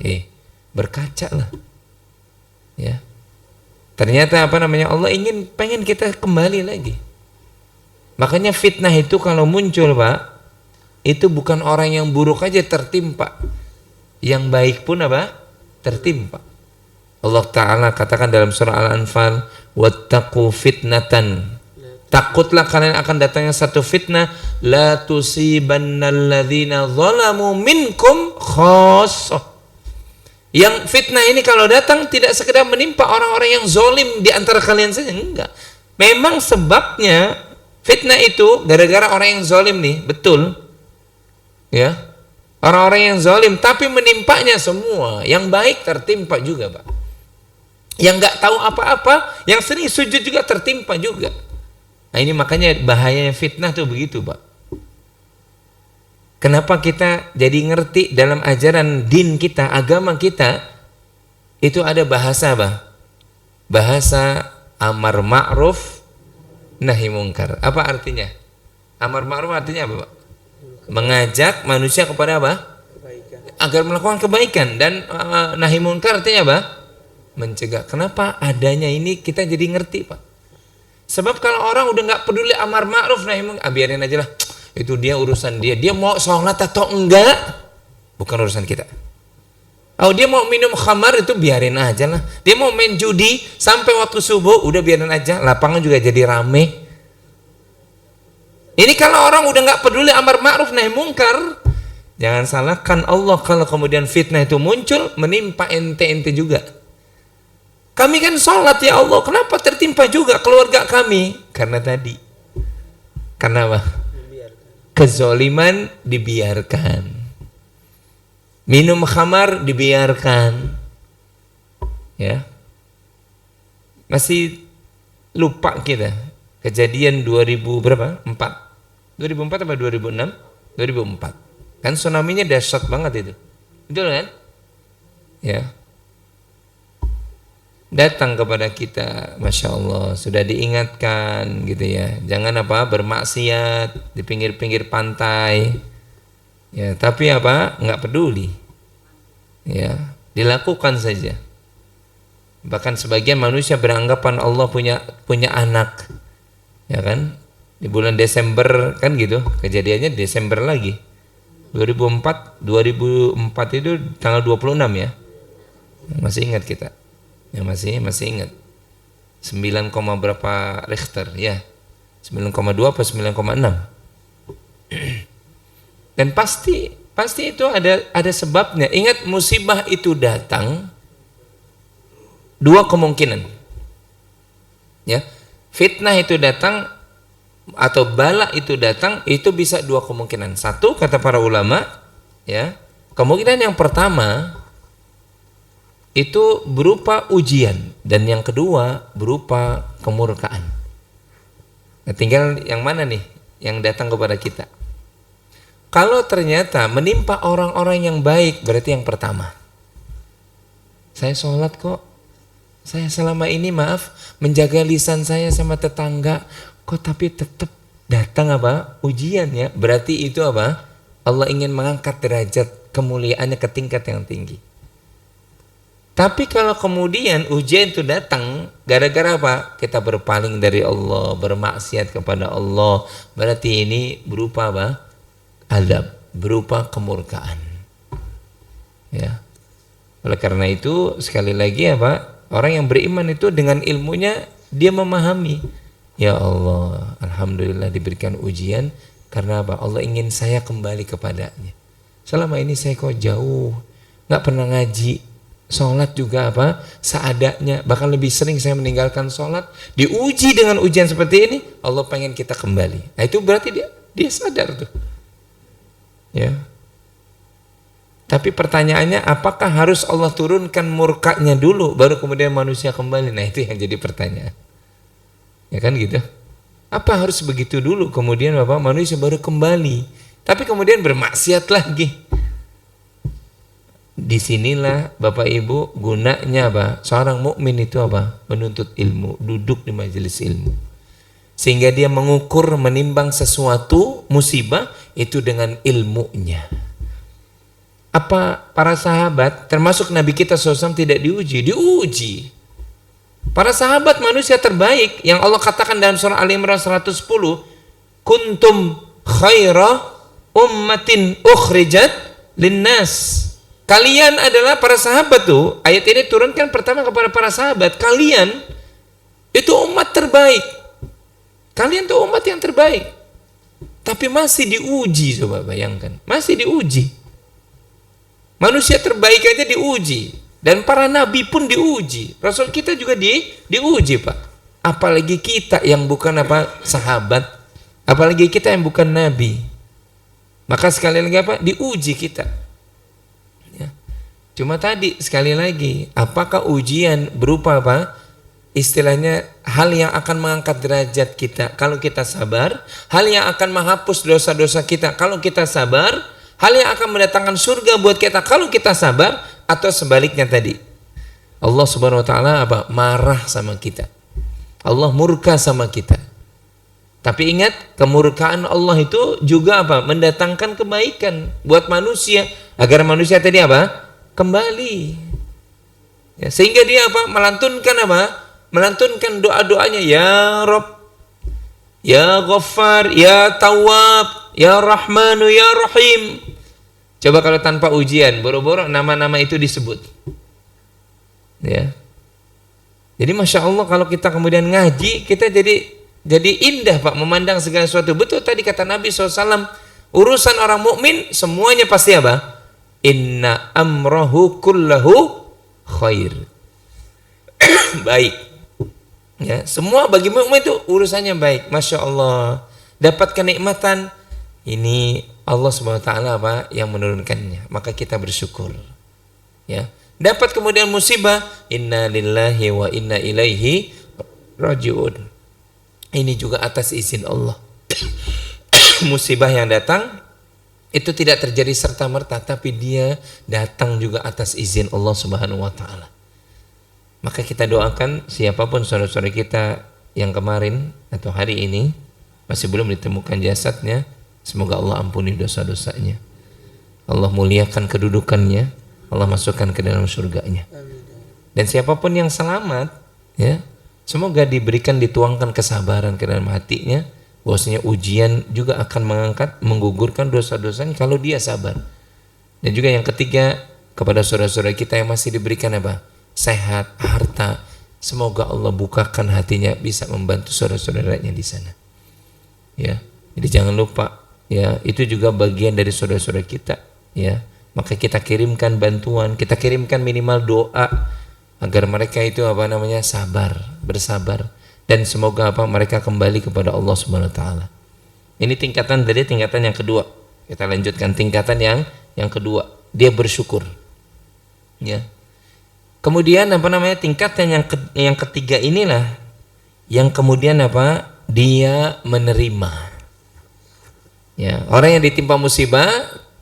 Berkacalah. Ya. Ternyata Allah pengen kita kembali lagi. Makanya fitnah itu kalau muncul, Pak, itu bukan orang yang buruk aja tertimpa. Yang baik pun tertimpa. Allah Ta'ala katakan dalam surah Al-Anfal, wattaqu fitnatan, takutlah kalian akan datangnya satu fitnah, la tusibannalladzina zalamu minkum khassah. Yang fitnah ini kalau datang tidak sekedar menimpa orang-orang yang zalim di antara kalian saja, enggak. Memang sebabnya fitnah itu gara-gara orang yang zalim nih, betul. Ya. Orang-orang yang zalim tapi menimpanya semua, yang baik tertimpa juga, Pak. Yang nggak tahu apa-apa, yang sering sujud juga tertimpa juga. Nah ini makanya bahayanya fitnah tuh begitu, Pak. Kenapa kita jadi ngerti dalam ajaran din kita, agama kita, itu ada bahasa, Pak. Bahasa amar ma'ruf nahi mungkar. Apa artinya? Amar ma'ruf artinya apa, Pak? Mengajak manusia kepada apa? Kebaikan. Agar melakukan kebaikan. Dan nahi mungkar artinya apa? Mencegah. Kenapa adanya ini kita jadi ngerti, Pak? Sebab kalau orang udah nggak peduli amar ma'ruf nahi mungkar, biarin aja lah, itu dia urusan dia mau sholat atau enggak bukan urusan kita. Dia mau minum khamar, itu biarin aja lah. Dia mau main judi sampai waktu subuh, udah biarin aja, lapangan juga jadi rame. Ini kalau orang udah nggak peduli amar ma'ruf nahi mungkar, jangan salahkan Allah kalau kemudian fitnah itu muncul menimpa ente juga. Kami kan sholat ya Allah, kenapa tertimpa juga keluarga kami? Karena tadi. Karena apa? Kezoliman dibiarkan. Minum khamar dibiarkan. Ya. Masih lupa kita. Kejadian 2000 berapa? 2004 atau 2006? 2004. Kan tsunami-nya dahsyat banget itu. Betul kan? Ya. Datang kepada kita, Masya Allah, sudah diingatkan gitu ya, jangan bermaksiat di pinggir-pinggir pantai ya, tapi nggak peduli ya, dilakukan saja. Bahkan sebagian manusia beranggapan Allah punya anak ya kan, di bulan Desember kan gitu, kejadiannya Desember lagi 2004 itu tanggal 26 ya, masih ingat kita. Ya masih ingat 9, berapa Richter ya, 9,2 apa 9,6. Dan pasti itu ada sebabnya. Ingat, musibah itu datang dua kemungkinan ya, fitnah itu datang atau bala itu datang, itu bisa dua kemungkinan. Satu, kata para ulama ya, kemungkinan yang pertama itu berupa ujian, dan yang kedua berupa kemurkaan. Nah, tinggal yang mana nih yang datang kepada kita. Kalau ternyata menimpa orang-orang yang baik, berarti yang pertama, saya sholat kok, saya selama ini maaf menjaga lisan saya sama tetangga, kok tapi tetap datang apa? Ujian ya. Berarti itu apa? Allah ingin mengangkat derajat kemuliaannya ke tingkat yang tinggi. Tapi kalau kemudian ujian itu datang gara-gara apa? Kita berpaling dari Allah, bermaksiat kepada Allah, berarti ini berupa apa? Adab, berupa kemurkaan. Ya. Oleh karena itu sekali lagi apa? Orang yang beriman itu dengan ilmunya dia memahami. Ya Allah, alhamdulillah diberikan ujian karena apa? Allah ingin saya kembali kepadanya. Selama ini saya kok jauh, nggak pernah ngaji, sholat juga apa? Seadanya, bahkan lebih sering saya meninggalkan sholat. Diuji dengan ujian seperti ini, Allah pengen kita kembali. Nah itu berarti dia sadar tuh. Ya. Tapi pertanyaannya, apakah harus Allah turunkan murkanya dulu baru kemudian manusia kembali? Nah itu yang jadi pertanyaan. Ya kan gitu. Apa harus begitu dulu kemudian Bapak manusia baru kembali? Tapi kemudian bermaksiat lagi. Disinilah Bapak Ibu gunanya apa? Seorang mukmin itu apa? Menuntut ilmu, duduk di majelis ilmu. Sehingga dia mengukur, menimbang sesuatu musibah itu dengan ilmunya. Apa para sahabat termasuk Nabi kita SAW tidak diuji? Diuji. Para sahabat manusia terbaik yang Allah katakan dalam surah Al-Imran 110, kuntum khaira ummatin ukhrijat linnas. Kalian adalah para sahabat tuh. Ayat ini turunkan pertama kepada para sahabat. Kalian itu umat terbaik. Kalian tuh umat yang terbaik. Tapi masih diuji, coba bayangkan. Masih diuji. Manusia terbaik aja diuji. Dan para nabi pun diuji. Rasul kita juga diuji, Pak. Apalagi kita yang bukan apa sahabat. Apalagi kita yang bukan nabi. Maka sekali lagi apa? Diuji kita. Ya. Cuma tadi sekali lagi, apakah ujian berupa apa? Istilahnya hal yang akan mengangkat derajat kita kalau kita sabar, hal yang akan menghapus dosa-dosa kita kalau kita sabar, hal yang akan mendatangkan surga buat kita kalau kita sabar, atau sebaliknya tadi. Allah Subhanahu wa taala apa? Marah sama kita. Allah murka sama kita. Tapi ingat, kemurkaan Allah itu juga apa? Mendatangkan kebaikan buat manusia agar manusia tadi apa? Kembali. Ya, sehingga dia apa? Melantunkan apa? Melantunkan doa-doanya, ya Rabb, ya Ghaffar, ya Tawwab, ya Rahmanu, ya Rahim. Coba kalau tanpa ujian, boro-boro nama-nama itu disebut. Ya. Jadi Masya Allah kalau kita kemudian ngaji, kita jadi indah Pak memandang segala sesuatu. Betul tadi kata Nabi SAW, urusan orang mukmin semuanya pasti apa? Inna amrahu kullahu khair. Baik. Ya, semua bagi mukmin itu urusannya baik. Masya Allah. Dapat kenikmatan ini Allah Subhanahu wa taala apa yang menurunkannya. Maka kita bersyukur. Ya. Dapat kemudian musibah, inna lillahi wa inna ilaihi rajiun. Ini juga atas izin Allah. Musibah yang datang itu tidak terjadi serta-merta, tapi dia datang juga atas izin Allah Subhanahu wa taala. Maka kita doakan siapapun saudara-saudara kita yang kemarin atau hari ini masih belum ditemukan jasadnya, semoga Allah ampuni dosa-dosanya. Allah muliakan kedudukannya, Allah masukkan ke dalam surganya. Dan siapapun yang selamat, ya, semoga diberikan, dituangkan kesabaran ke dalam hatinya, bahwasanya ujian juga akan mengangkat, menggugurkan dosa-dosanya kalau dia sabar. Dan juga yang ketiga, kepada saudara-saudara kita yang masih diberikan apa? Sehat, harta, semoga Allah bukakan hatinya bisa membantu saudara-saudaranya di sana. Ya, jadi jangan lupa, ya, itu juga bagian dari saudara-saudara kita, ya. Maka kita kirimkan bantuan, kita kirimkan minimal doa agar mereka itu apa namanya sabar, bersabar, dan semoga apa mereka kembali kepada Allah Subhanahu wa taala. Ini tingkatan dari tingkatan yang kedua. Kita lanjutkan tingkatan yang kedua, dia bersyukur. Ya. Kemudian apa namanya tingkatan yang ketiga inilah yang kemudian apa? Dia menerima. Ya, orang yang ditimpa musibah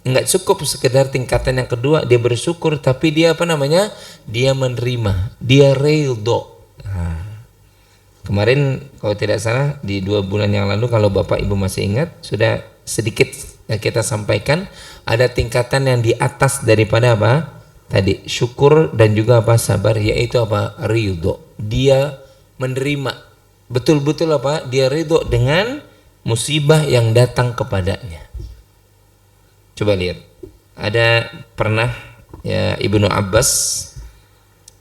nggak cukup sekedar tingkatan yang kedua dia bersyukur, tapi dia apa namanya? Dia menerima, dia ridho. Nah, kemarin kalau tidak salah di 2 bulan yang lalu kalau Bapak Ibu masih ingat sudah sedikit kita sampaikan ada tingkatan yang di atas daripada apa? Tadi syukur dan juga apa? Sabar, yaitu apa? Ridho. Dia menerima betul-betul apa? Dia ridho dengan musibah yang datang kepadanya. Coba lihat, ada pernah ya Ibnu Abbas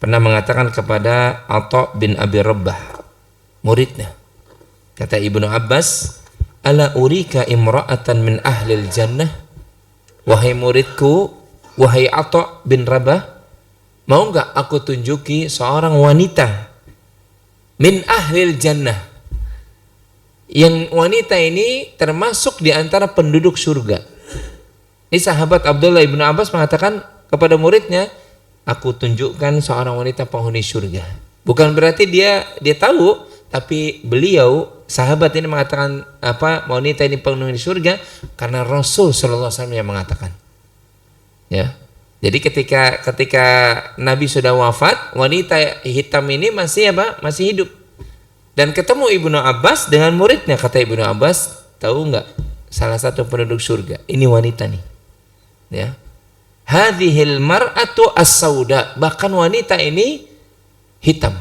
pernah mengatakan kepada Atha bin Abi Rabbah, muridnya. Kata Ibnu Abbas, ala urika imra'atan min ahlil jannah. Wahai muridku, wahai Atha bin Rabah, mau enggak aku tunjuki seorang wanita min ahlil jannah, yang wanita ini termasuk di antara penduduk surga. Ini sahabat Abdullah ibnu Abbas mengatakan kepada muridnya, aku tunjukkan seorang wanita penghuni surga. Bukan berarti dia tahu, tapi beliau sahabat ini mengatakan apa wanita ini penghuni surga karena Rasul Shallallahu Alaihi Wasallam yang mengatakan. Ya, jadi ketika Nabi sudah wafat, wanita hitam ini masih apa? Masih hidup. Dan ketemu Ibnu Abbas dengan muridnya, kata Ibnu Abbas, tahu nggak salah satu penduduk surga ini wanita nih, ya. Hadhil mar'atu as-sauda, bahkan wanita ini hitam.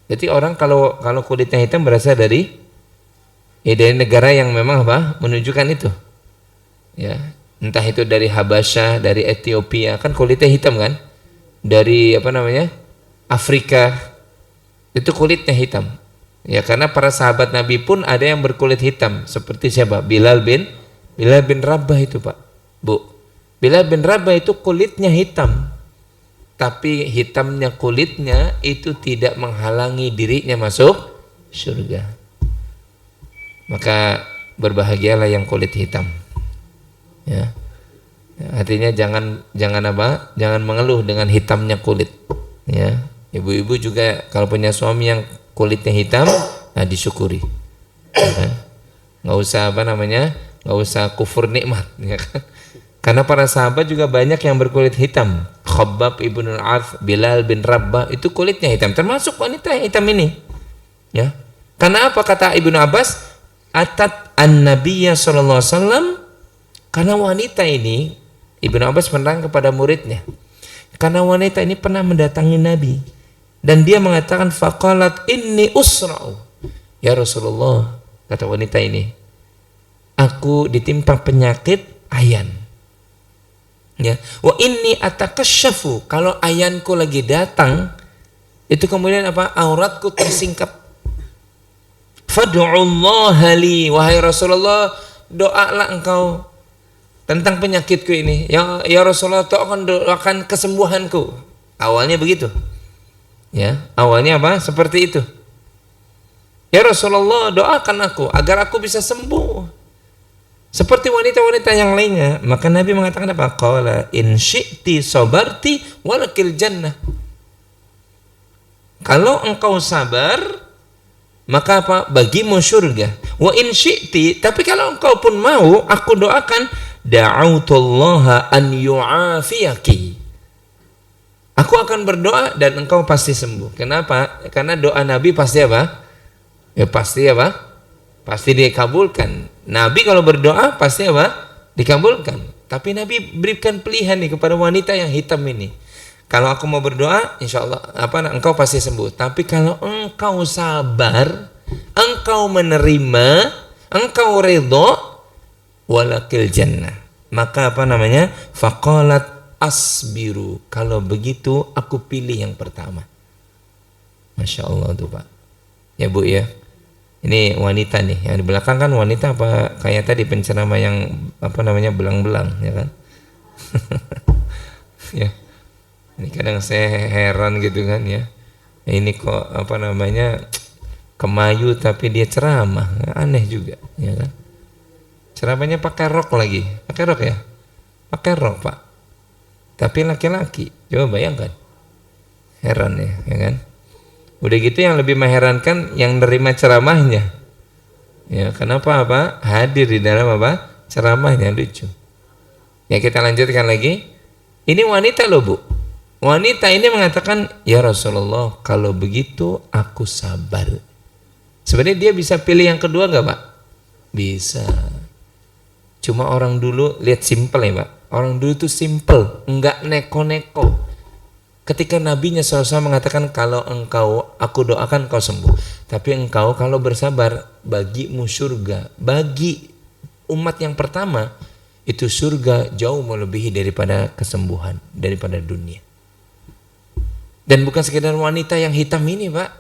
Jadi orang kalau kulitnya hitam berasal dari negara yang memang apa menunjukkan itu, ya. Entah itu dari Habasyah, dari Ethiopia, kan kulitnya hitam kan? Dari apa namanya? Afrika, itu kulitnya hitam. Ya karena para sahabat Nabi pun ada yang berkulit hitam seperti siapa? Bilal bin Rabah itu Pak, Bu. Bilal bin Rabah itu kulitnya hitam, tapi hitamnya kulitnya itu tidak menghalangi dirinya masuk surga. Maka berbahagialah yang kulit hitam. Ya. Artinya jangan apa? Jangan mengeluh dengan hitamnya kulit. Ya. Ibu-ibu juga kalau punya suami yang kulitnya hitam, nah disyukuri, ya kan? Nggak usah apa namanya, nggak usah kufur nikmat, ya kan? Karena para sahabat juga banyak yang berkulit hitam. Khabbab ibn al-Arth, Bilal bin Rabah itu kulitnya hitam, termasuk wanita yang hitam ini, ya. Karena apa kata Ibnu Abbas? Atat an-Nabiyya sallallahu alaihi wasallam, karena wanita ini Ibnu Abbas menerang kepada muridnya. Karena wanita ini pernah mendatangi Nabi. Dan dia mengatakan faqalat inni usra'u. Ya Rasulullah, kata wanita ini, aku ditimpa penyakit ayan. Ya, wa inni atakasyafu, kalau ayanku lagi datang, itu kemudian apa? Auratku tersingkap. Fad'ullaha li, wahai Rasulullah, doalah engkau tentang penyakitku ini. Ya Rasulullah, doakan kesembuhanku. Awalnya begitu. Ya, awalnya apa? Seperti itu. Ya Rasulullah, doakan aku agar aku bisa sembuh seperti wanita-wanita yang lainnya. Maka Nabi mengatakan apa? Qala in syi'ti sabarti walakil jannah. Kalau engkau sabar, maka apa? Bagimu surga. Wa in syi'ti, tapi kalau engkau pun mau, aku doakan da'autullaha an yu'afiyaki. Aku akan berdoa dan engkau pasti sembuh. Kenapa? Karena doa Nabi pasti apa? Ya pasti apa? Pasti dikabulkan. Nabi kalau berdoa pasti apa? Dikabulkan. Tapi Nabi berikan pilihan nih kepada wanita yang hitam ini. Kalau aku mau berdoa, insya Allah engkau pasti sembuh. Tapi kalau engkau sabar, engkau menerima, engkau ridho, walakil jannah. Maka apa namanya? Faqalat asbiru, kalau begitu aku pilih yang pertama. Masya Allah tuh Pak. Ya Bu ya. Ini wanita nih, yang di belakang kan wanita apa kayak tadi penceramah yang apa namanya belang-belang, ya kan? Ya. Ini kadang saya heran gitu kan ya. Ini kok apa namanya kemayu tapi dia ceramah, aneh juga, ya kan? Ceramahnya pakai rok lagi, pakai rok ya? Pakai rok Pak. Tapi laki-laki, coba bayangkan, heran ya kan? Udah gitu yang lebih mengherankan yang nerima ceramahnya, ya kenapa apa? Hadir di dalam apa? ceramahnya lucu. Ya kita lanjutkan lagi. Ini wanita loh Bu. Wanita ini mengatakan, ya Rasulullah, kalau begitu aku sabar. Sebenarnya dia bisa pilih yang kedua nggak Pak? Bisa. Cuma orang dulu lihat simple ya Pak. Orang dulu itu simple, nggak neko-neko. Ketika nabinya SAW mengatakan, kalau engkau, aku doakan kau sembuh. Tapi engkau kalau bersabar, bagimu surga. Bagi umat yang pertama, itu surga jauh melebihi daripada kesembuhan, daripada dunia. Dan bukan sekedar wanita yang hitam ini Pak.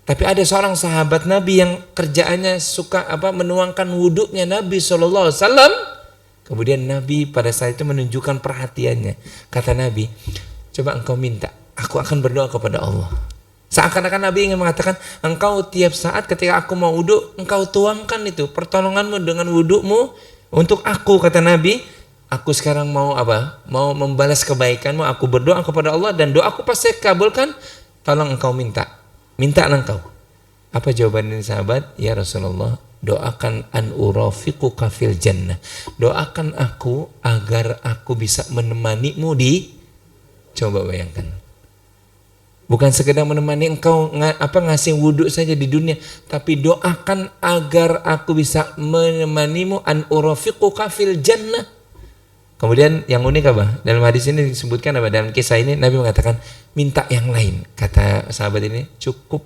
Tapi ada seorang sahabat Nabi yang kerjaannya suka menuangkan wudhunya Nabi SAW. Kemudian Nabi pada saat itu menunjukkan perhatiannya. Kata Nabi, coba engkau minta, aku akan berdoa kepada Allah. Seakan-akan Nabi ingin mengatakan, engkau tiap saat ketika aku mau wudhu, engkau tuangkan itu pertolonganmu dengan wudhumu untuk aku, kata Nabi. Aku sekarang mau mau membalas kebaikanmu, aku berdoa kepada Allah dan doaku pasti kabulkan. Tolong engkau mintalah engkau. Apa jawaban ini sahabat? Ya Rasulullah, doakan an urafiquka fil jannah. Doakan aku agar aku bisa menemanimu di, coba bayangkan. Bukan sekedar menemani engkau ngasih wudhu saja di dunia, tapi doakan agar aku bisa menemanimu an urafiquka fil jannah. Kemudian yang unik apa? Dalam hadis ini disebutkan apa? Dalam kisah ini Nabi mengatakan, minta yang lain. Kata sahabat ini, cukup.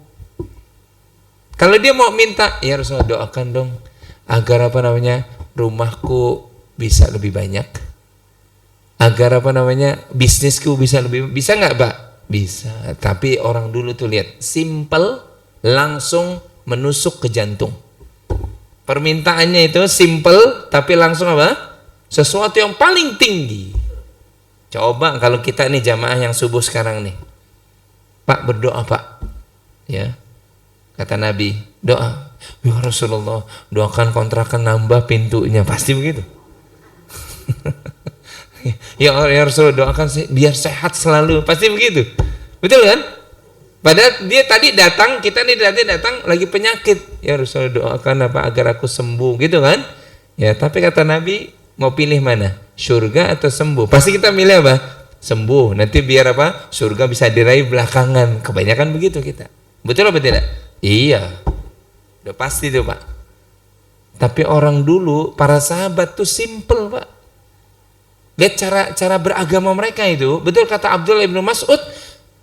Kalau dia mau minta, ya Rasulullah, doakan dong agar rumahku bisa lebih banyak. Agar bisnisku bisa lebih, bisa nggak Pak? Bisa. Tapi orang dulu tuh lihat, simple, langsung menusuk ke jantung. Permintaannya itu simple, tapi langsung sesuatu yang paling tinggi. Coba kalau kita nih jamaah yang subuh sekarang nih, Pak berdoa Pak, ya kata Nabi, doa, ya Rasulullah doakan kontrakan nambah pintunya, pasti begitu. ya Rasulullah doakan biar sehat selalu, pasti begitu, betul kan? Padahal dia tadi datang, kita nih tadi datang lagi penyakit, ya Rasulullah doakan agar aku sembuh, gitu kan? Ya tapi kata Nabi, mau pilih mana? Surga atau sembuh? Pasti kita milih apa? Sembuh. Nanti biar surga bisa diraih belakangan. Kebanyakan begitu kita. Betul apa tidak? Iya. Udah pasti tuh Pak. Tapi orang dulu, para sahabat tuh simple Pak. Lihat cara beragama mereka itu. Betul kata Abdullah ibn Mas'ud.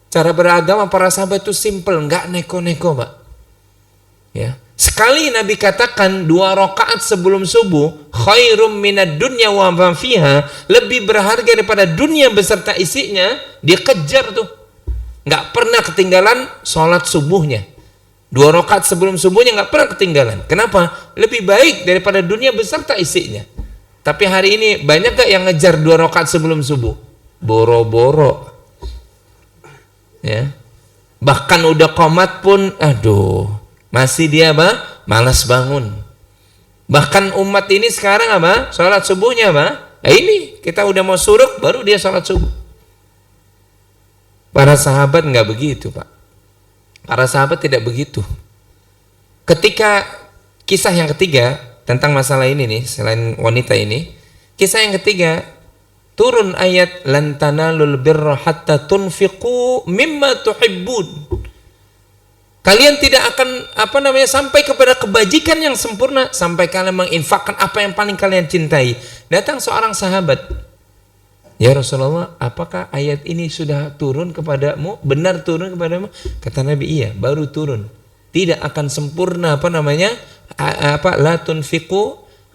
Cara beragama para sahabat tuh simple. Nggak neko-neko Pak. Ya. Sekali Nabi katakan 2 rakaat sebelum subuh, khairum minad dunya wa ma fiha, lebih berharga daripada dunia beserta isinya, dia kejar tuh. Nggak pernah ketinggalan sholat subuhnya. 2 rakaat sebelum subuhnya nggak pernah ketinggalan. Kenapa? Lebih baik daripada dunia beserta isinya. Tapi hari ini banyak gak yang ngejar 2 rakaat sebelum subuh? Boro-boro. Ya. Bahkan udah qomat pun, aduh. Masih dia malas bangun. Bahkan umat ini sekarang sholat subuhnya ini kita udah mau suruk baru dia sholat subuh. Para sahabat nggak begitu Pak. Para sahabat tidak begitu. Ketika kisah yang ketiga tentang masalah ini nih, selain wanita ini, kisah yang ketiga turun ayat lan tanalul birra hatta tunfiqu mimma tuhibbun. Kalian tidak akan sampai kepada kebajikan yang sempurna sampai kalian menginfakkan apa yang paling kalian cintai. Datang seorang sahabat, ya Rasulullah, apakah ayat ini sudah turun kepadamu? Benar turun kepadamu? Kata Nabi, iya, baru turun. Tidak akan sempurna la tunfiqu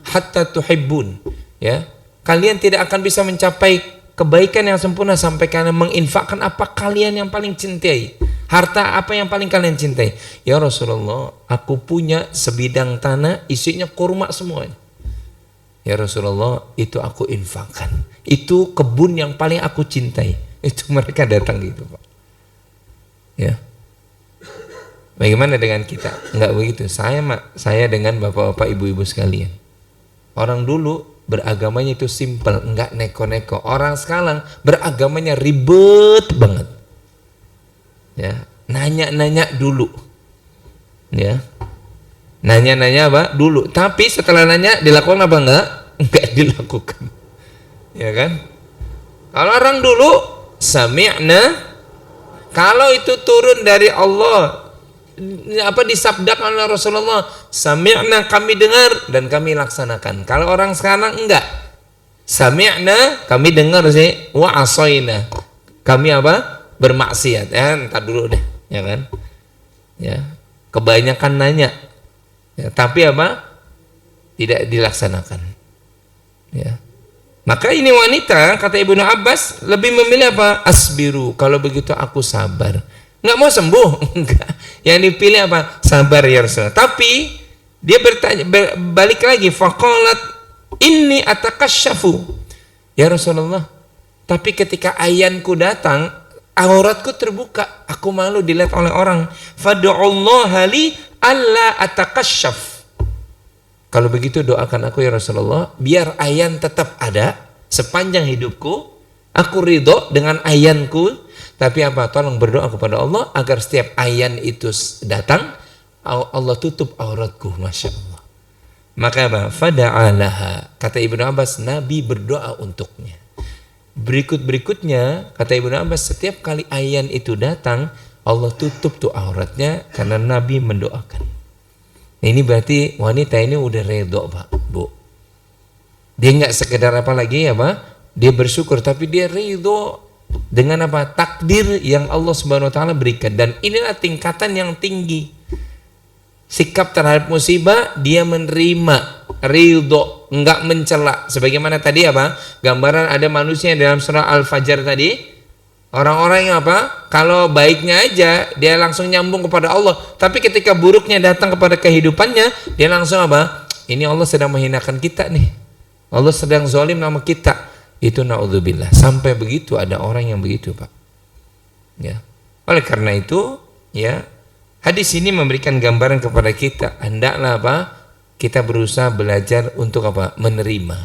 hatta tuhibbun. Ya, kalian tidak akan bisa mencapai kebaikan yang sempurna sampai kalian menginfakkan apa kalian yang paling cintai. Harta apa yang paling kalian cintai? Ya Rasulullah, aku punya sebidang tanah isinya kurma semuanya. Ya Rasulullah, itu aku infakkan. Itu kebun yang paling aku cintai. Itu mereka datang gitu Pak. Ya. Bagaimana dengan kita? Enggak begitu. Saya dengan bapak-bapak ibu-ibu sekalian. Orang dulu beragamanya itu simple, enggak neko-neko. Orang sekarang beragamanya ribet banget. Ya, nanya-nanya dulu. Ya. Nanya-nanya apa? Dulu. Tapi setelah nanya dilakukan apa enggak? Enggak dilakukan. Ya kan? Kalau orang dulu sami'na, kalau itu turun dari Allah, apa disabdakan oleh Rasulullah, sami'na, kami dengar dan kami laksanakan. Kalau orang sekarang enggak, sami'na, kami dengar sih, wa asaina, kami apa? Bermaksiat. Entar dulu deh, ya kan? Ya, kebanyakan nanya, ya, tapi apa? Tidak dilaksanakan. Ya. Maka ini wanita, kata Ibnu Abbas, lebih memilih apa? Asbiru, kalau begitu aku sabar. Nggak mau sembuh, enggak. Yang dipilih apa? Sabar ya Rasulullah. Tapi dia bertanya, balik lagi, faqalat inni atakasyafu. Ya Rasulullah, tapi ketika ayanku datang, auratku terbuka, aku malu dilihat oleh orang. Fad'ullaha li alla atakasyaf. Kalau begitu doakan aku ya Rasulullah, biar ayan tetap ada sepanjang hidupku, aku ridho dengan ayanku, tapi apa? Tolong berdoa kepada Allah agar setiap ayan itu datang, Allah tutup auratku, Masya Allah. Maka apa? Fada'alaha, kata Ibnu Abbas, Nabi berdoa untuknya. Berikutnya, kata Ibnu Abbas, setiap kali ayan itu datang, Allah tutup tuh auratnya karena Nabi mendoakan. Ini berarti wanita ini udah redho, Pak, Bu. Dia nggak sekedar apa lagi ya, Pak? Dia bersyukur, tapi dia ridho dengan apa? Takdir yang Allah Subhanahu wa taala berikan. Dan inilah tingkatan yang tinggi. Sikap terhadap musibah, dia menerima, ridho, nggak mencela. Sebagaimana tadi apa? Gambaran ada manusia dalam surah Al-Fajr tadi. Orang-orang yang apa? Kalau baiknya aja dia langsung nyambung kepada Allah, tapi ketika buruknya datang kepada kehidupannya, dia langsung apa? Ini Allah sedang menghinakan kita nih. Allah sedang zalim sama kita. Itu naudzubillah. Sampai begitu ada orang yang begitu, Pak. Ya. Oleh karena itu, ya, hadis ini memberikan gambaran kepada kita, hendaklah apa? Kita berusaha belajar untuk apa? Menerima.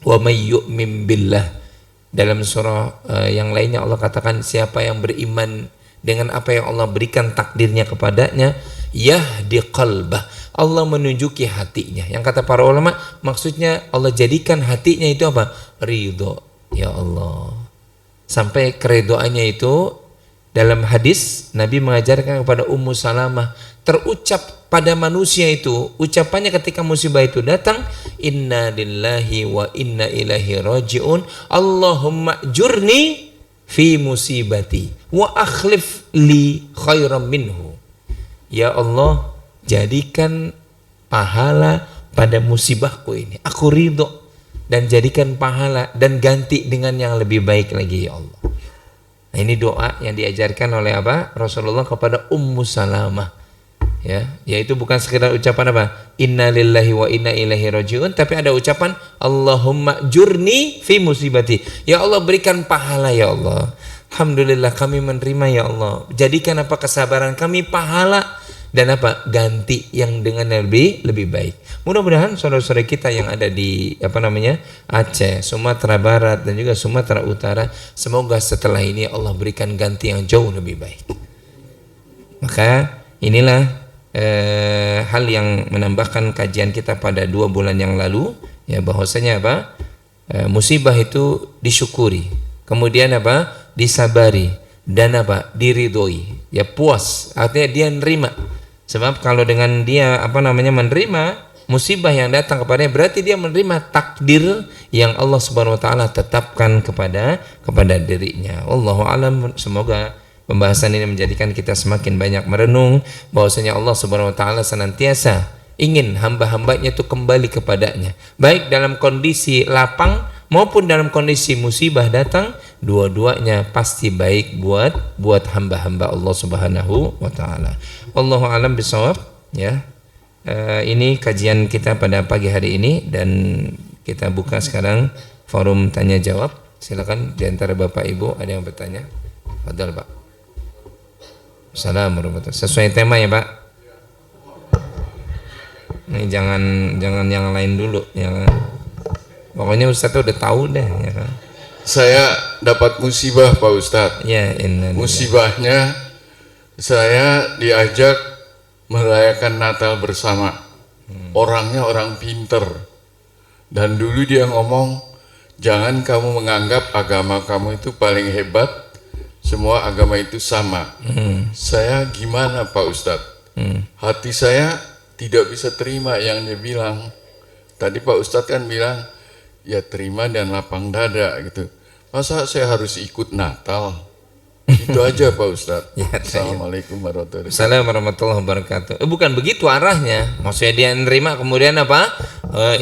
Wa may yu'min billah. Dalam surah yang lainnya Allah katakan, siapa yang beriman dengan apa yang Allah berikan takdirnya kepadanya, yahdi qalbah, Allah menunjuki hatinya. Yang kata para ulama, maksudnya Allah jadikan hatinya itu apa? Ridho, ya Allah. Sampai keridhoannya itu dalam hadis Nabi mengajarkan kepada Ummu Salamah, terucap pada manusia itu, ucapannya ketika musibah itu datang, inna lillahi wa inna ilaihi raji'un, Allahumma jurni fi musibati wa akhlif li khairan minhu. Ya Allah, jadikan pahala pada musibahku ini, aku ridho, dan jadikan pahala dan ganti dengan yang lebih baik lagi ya Allah. Nah, ini doa yang diajarkan oleh apa? Rasulullah kepada Ummu Salamah. Ya, yaitu bukan sekedar ucapan apa? Inna lillahi wa inna ilaihi raji'un, tapi ada ucapan Allahumma jurni fi musibati. Ya Allah, berikan pahala ya Allah. Alhamdulillah kami menerima ya Allah. Jadikan apa? Kesabaran kami pahala dan apa? Ganti yang dengan lebih baik. Mudah-mudahan saudara-saudara kita yang ada di apa namanya? Aceh, Sumatera Barat dan juga Sumatera Utara, semoga setelah ini Allah berikan ganti yang jauh lebih baik. Maka inilah hal yang menambahkan kajian kita pada 2 bulan yang lalu, ya, bahwasanya apa? Musibah itu disyukuri, kemudian apa? Disabari, dan apa? Diridhoi. Ya, puas, artinya dia menerima. Sebab kalau dengan dia apa namanya menerima musibah yang datang kepadanya, berarti dia menerima takdir yang Allah Subhanahu wa taala tetapkan kepada dirinya. Wallahu alam. Semoga pembahasan ini menjadikan kita semakin banyak merenung bahwasanya Allah Subhanahu wa taala senantiasa ingin hamba-hambanya itu kembali kepadanya, baik dalam kondisi lapang maupun dalam kondisi musibah datang, dua-duanya pasti baik buat hamba-hamba Allah Subhanahu wa taala. Wallahu alam bisawab, ya. Ini kajian kita pada pagi hari ini, dan kita buka sekarang forum tanya jawab. Silakan di antara Bapak Ibu ada yang bertanya. Fadhal, Pak. Assalamualaikum warahmatullahi wabarakatuh. Sesuai tema ya, Pak. Ini jangan yang lain dulu ya kan. Pokoknya Ustaz udah tahu deh ya kan. Saya dapat musibah Pak Ustadz. Ya, musibahnya saya diajak merayakan Natal bersama. Orangnya orang pinter. Dan dulu dia ngomong, jangan kamu menganggap agama kamu itu paling hebat, semua agama itu sama. Saya gimana Pak Ustadz? Hati saya tidak bisa terima yang dia bilang. Tadi Pak Ustadz kan bilang, ya terima dan lapang dada gitu. Masa saya harus ikut Natal? Itu aja Pak Ustadz. Ya, Assalamualaikum warahmatullahi wabarakatuh. Assalamualaikum warahmatullahi wabarakatuh. Bukan begitu arahnya. Maksudnya dia nerima kemudian apa?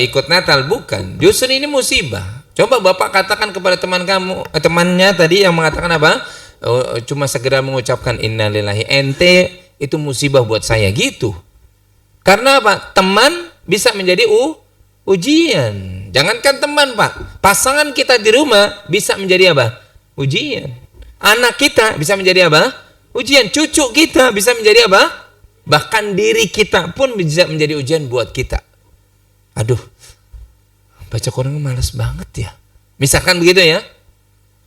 Ikut Natal, bukan. Justru ini musibah. Coba Bapak katakan kepada teman kamu, temannya tadi yang mengatakan apa? Cuma segera mengucapkan innalillahi, ente itu musibah buat saya gitu. Karena apa? Teman bisa menjadi ujian. Jangankan teman, Pak. Pasangan kita di rumah bisa menjadi apa? Ujian. Anak kita bisa menjadi apa? Ujian. Cucu kita bisa menjadi apa? Bahkan diri kita pun bisa menjadi ujian buat kita. Aduh, baca Quran malas banget ya. Misalkan begitu ya.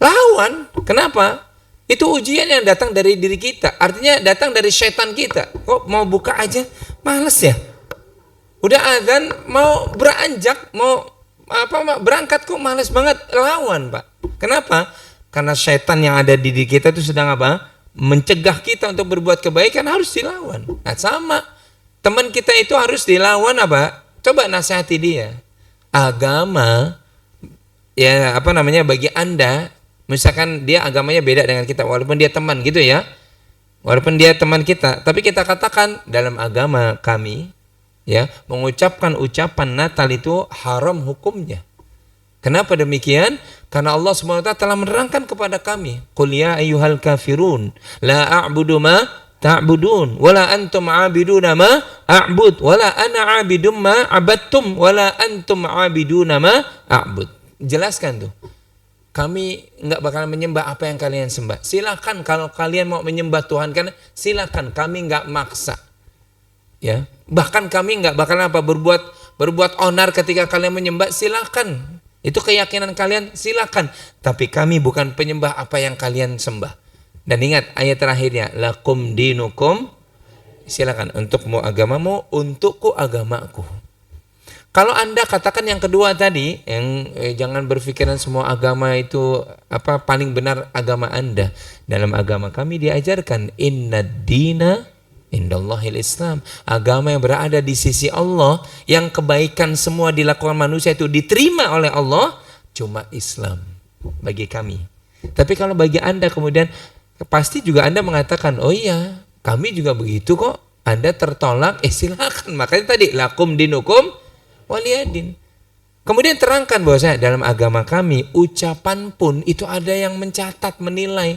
Lawan. Kenapa? Itu ujian yang datang dari diri kita. Artinya datang dari setan kita. Kok mau buka aja malas ya? Udah azan mau beranjak, mau berangkat kok malas banget. Lawan, Pak. Kenapa? Karena setan yang ada di diri kita itu sedang apa? Mencegah kita untuk berbuat kebaikan, harus dilawan. Nah, sama. Teman kita itu harus dilawan apa? Coba nasihati dia. Agama ya bagi Anda, misalkan dia agamanya beda dengan kita, walaupun dia teman gitu ya. Walaupun dia teman kita, tapi kita katakan dalam agama kami ya, mengucapkan ucapan Natal itu haram hukumnya. Kenapa demikian? Karena Allah SWT telah menerangkan kepada kami, qul ya ayyuhal kafirun la a'budu ma ta'budun wala antum 'abiduna ma a'bud wala ana 'abidum ma 'abadtum wala antum 'abiduna ma a'bud. Jelaskan tuh. Kami enggak bakalan menyembah apa yang kalian sembah. Silakan kalau kalian mau menyembah Tuhan kan, silakan, kami enggak maksa. Ya. Bahkan kami enggak bakalan berbuat onar ketika kalian menyembah, silakan. Itu keyakinan kalian, silakan. Tapi kami bukan penyembah apa yang kalian sembah. Dan ingat ayat terakhirnya, lakum dinukum, silakan, untukmu agamamu, untukku agamaku. Kalau Anda katakan yang kedua tadi, yang jangan berpikiran semua agama itu paling benar agama Anda. Dalam agama kami diajarkan innad dina indallahil Islam. Agama yang berada di sisi Allah, yang kebaikan semua dilakukan manusia itu diterima oleh Allah, cuma Islam bagi kami. Tapi kalau bagi Anda kemudian pasti juga Anda mengatakan, oh iya kami juga begitu kok, Anda tertolak, silakan. Makanya tadi lakum dinukum waliyadin. Kemudian terangkan bahwa dalam agama kami ucapan pun itu ada yang mencatat, menilai.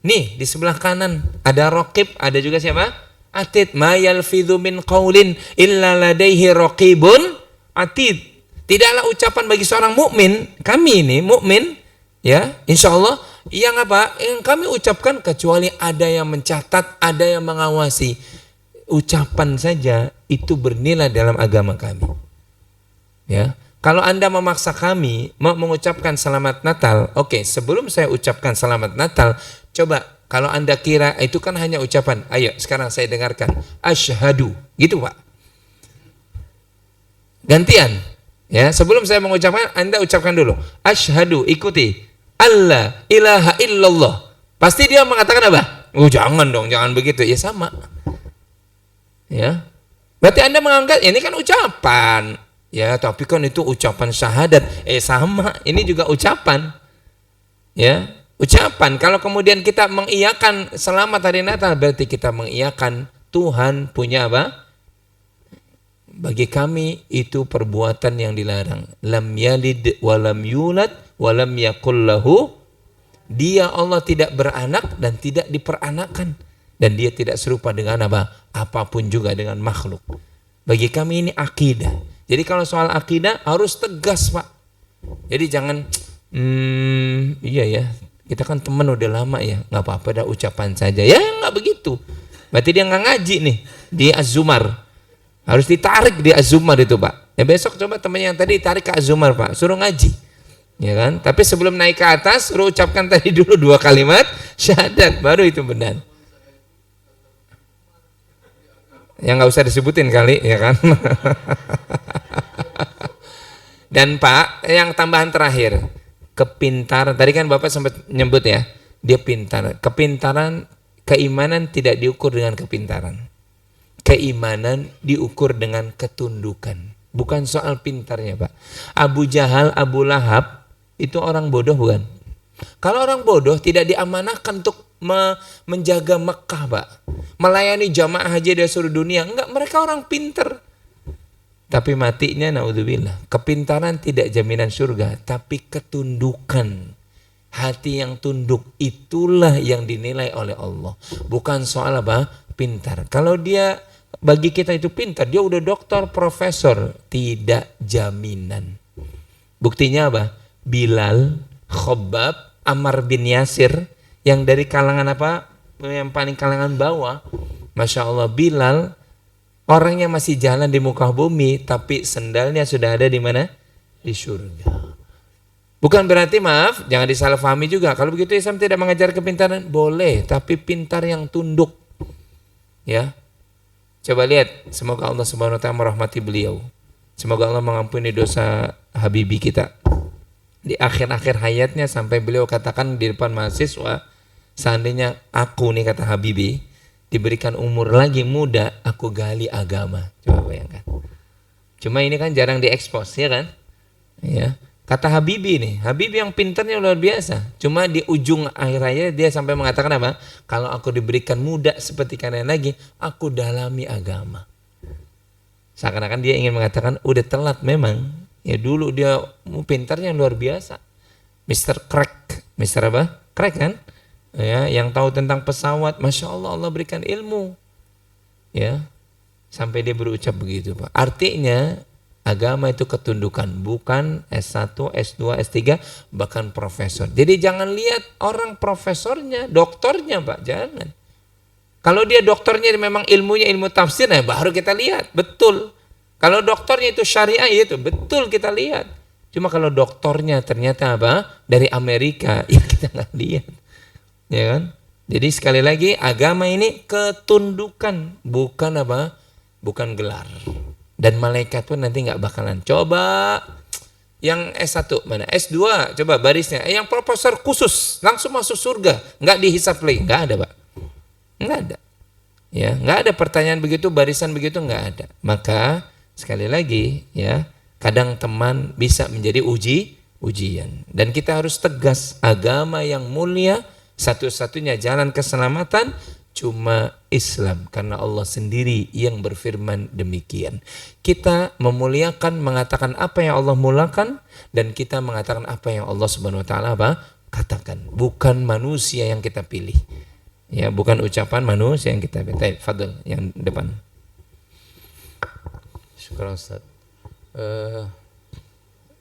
Nih di sebelah kanan ada raqib, ada juga siapa? Atid. Ma yalfidhu min qaulin illa ladaihi raqibun atid. Tidaklah ucapan bagi seorang mukmin, kami ini mukmin ya, insyaallah, yang yang kami ucapkan kecuali ada yang mencatat, ada yang mengawasi. Ucapan saja itu bernilai dalam agama kami. Ya. Kalau Anda memaksa kami mau mengucapkan selamat Natal, oke, sebelum saya ucapkan selamat Natal, coba kalau Anda kira itu kan hanya ucapan, ayo sekarang saya dengarkan, asyhadu, gitu Pak. Gantian, ya, sebelum saya mengucapkan, Anda ucapkan dulu, asyhadu, ikuti, alla ilaha illallah. Pasti dia mengatakan apa? Oh jangan dong, jangan begitu, ya sama. Ya, berarti Anda menganggap ini kan ucapan. Ya, tapi kan itu ucapan syahadat. Sama, ini juga ucapan. Ya, ucapan. Kalau kemudian kita mengiyakan selamat hari Natal, berarti kita mengiyakan Tuhan punya apa? Bagi kami itu perbuatan yang dilarang. Lam yalid wa lam yulad wa lam yakul lahu. Dia Allah tidak beranak dan tidak diperanakan. Dan dia tidak serupa dengan apapun juga dengan makhluk. Bagi kami ini akidah. Jadi kalau soal akidah harus tegas Pak. Jadi jangan iya ya, kita kan teman udah lama ya, nggak apa-apa dah ucapan saja. Ya nggak begitu. Berarti dia nggak ngaji nih di Az-Zumar. Harus ditarik di Az-Zumar itu Pak. Ya besok coba teman yang tadi tarik ke Az-Zumar Pak, suruh ngaji. Ya kan? Tapi sebelum naik ke atas suruh ucapkan tadi dulu 2 kalimat syahadat, baru itu benar. yang nggak usah disebutin kali ya kan. Dan Pak, yang tambahan terakhir, kepintaran. Tadi kan Bapak sempat nyebut ya, dia pintar. Kepintaran, keimanan tidak diukur dengan kepintaran. Keimanan diukur dengan ketundukan. Bukan soal pintarnya Pak. Abu Jahal, Abu Lahab itu orang bodoh bukan? Kalau orang bodoh tidak diamanahkan untuk menjaga Mekah Pak. Melayani jamaah haji dari seluruh dunia. Enggak, mereka orang pintar. Tapi matinya naudzubillah. Kepintaran tidak jaminan surga, tapi ketundukan. Hati yang tunduk itulah yang dinilai oleh Allah. Bukan soal apa? Pintar. Kalau dia bagi kita itu pintar, dia udah doktor, profesor, tidak jaminan. Buktinya apa? Bilal, Khobab, Ammar bin Yasir yang dari kalangan apa? Yang paling kalangan bawah. Masya Allah, Bilal orangnya masih jalan di muka bumi, tapi sendalnya sudah ada di mana? Di surga. Bukan berarti, maaf, jangan disalahpahami juga. Kalau begitu Islam tidak mengajar kepintaran, boleh, tapi pintar yang tunduk. Ya, coba lihat. Semoga Allah Subhanahu Wa Taala merahmati beliau. Semoga Allah mengampuni dosa Habibi kita. Di akhir-akhir hayatnya sampai beliau katakan di depan mahasiswa, seandainya aku nih kata Habibi diberikan umur lagi muda, aku gali agama. Coba bayangkan. Cuma ini kan jarang diekspos, ya kan? Ya. Kata Habibi nih, Habibi yang pintarnya luar biasa. Cuma di ujung akhir hayat dia sampai mengatakan apa? Kalau aku diberikan muda seperti kalian lagi, aku dalami agama. Seakan-akan dia ingin mengatakan udah telat memang. Ya dulu dia pintarnya luar biasa. Mr. Crack, Mr. apa? Crack kan? Ya, yang tahu tentang pesawat, masya Allah, Allah berikan ilmu, ya, sampai dia berucap begitu Pak. Artinya agama itu ketundukan, bukan S1, S2, S3, bahkan profesor. Jadi jangan lihat orang profesornya, doktornya Pak, jangan. Kalau dia doktornya memang ilmunya ilmu tafsir, nah baru kita lihat, betul. Kalau doktornya itu syariah, itu betul kita lihat. Cuma kalau doktornya ternyata apa? Dari Amerika, ya kita nggak lihat. Ya kan? Jadi sekali lagi agama ini ketundukan, bukan apa? Bukan gelar. Dan malaikat pun nanti nggak bakalan coba yang S1 mana? S2 coba barisnya. Yang profesor khusus langsung masuk surga, nggak dihisap lagi, nggak ada Pak. Nggak ada. Ya, nggak ada pertanyaan begitu, barisan begitu nggak ada. Maka sekali lagi ya, kadang teman bisa menjadi ujian. Dan kita harus tegas, agama yang mulia satu-satunya jalan keselamatan cuma Islam, karena Allah sendiri yang berfirman demikian. Kita memuliakan, mengatakan apa yang Allah muliakan, dan kita mengatakan apa yang Allah Subhanahu Wa Taala apa katakan, bukan manusia yang kita pilih. Ya, bukan ucapan manusia yang kita pilih. Fadl yang depan. Syukur Ustaz.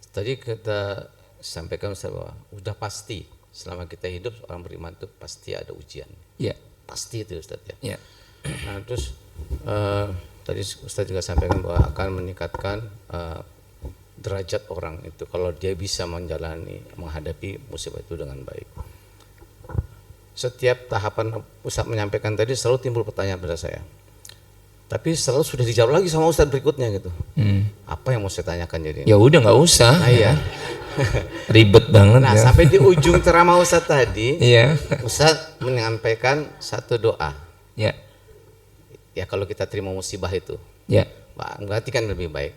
Tadi kita sampaikan Ustaz bahwa udah pasti selama kita hidup orang beriman itu pasti ada ujian. Ya. Pasti itu Ustaz ya. Ya. Nah terus tadi Ustaz juga sampaikan bahwa akan meningkatkan derajat orang itu kalau dia bisa menghadapi musibah itu dengan baik. Setiap tahapan Ustaz menyampaikan tadi selalu timbul pertanyaan pada saya. Tapi selalu sudah dijawab lagi sama Ustaz berikutnya gitu. Apa yang mau saya tanyakan jadi? Ya udah nggak usah. Nah, iya. Ribet banget. Nah, ya. sampai di ujung ceramah Ustaz tadi, Iya. Ustaz menyampaikan satu doa. Ya. Ya kalau kita terima musibah itu, Ya. berarti kan lebih baik.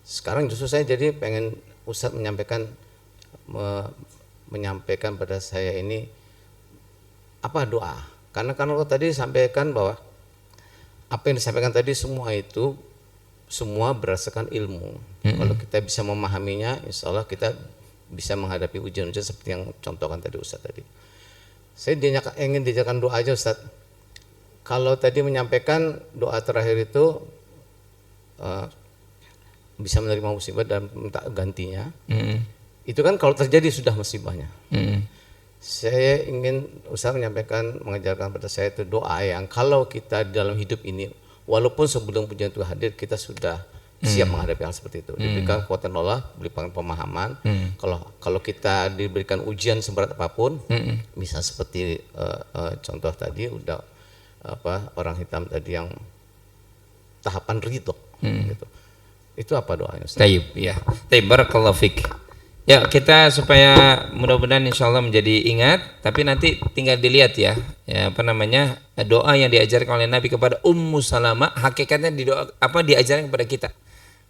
Sekarang justru saya jadi pengen Ustaz menyampaikan pada saya ini apa doa? Karena kalau tadi sampaikan bahwa apa yang disampaikan tadi semua itu semua berdasarkan ilmu. Kalau kita bisa memahaminya, insya Allah kita bisa menghadapi ujian-ujian seperti yang contohkan tadi Ustaz tadi. Saya ingin diajarkan doa aja Ustaz. Kalau tadi menyampaikan doa terakhir itu bisa menerima musibah dan minta gantinya. Itu kan kalau terjadi sudah musibahnya. Saya ingin Ustaz mengajarkan pada saya itu doa yang kalau kita di dalam hidup ini, walaupun sebelum ujian itu hadir, kita sudah siap menghadapi hal seperti itu. Diberikan kekuatan Allah, diberikan pemahaman. Kalau kita diberikan ujian seberat apapun, bisa seperti contoh tadi udah orang hitam tadi yang tahapan ridho. Gitu. Itu apa doanya Ustaz? Taib, ya. Taib, barakallahu fik. Ya, kita supaya mudah-mudahan insyaallah menjadi ingat, tapi nanti tinggal dilihat ya. Ya, apa namanya? Doa yang diajarkan oleh Nabi kepada Ummu Salamah, hakikatnya diajarkan kepada kita.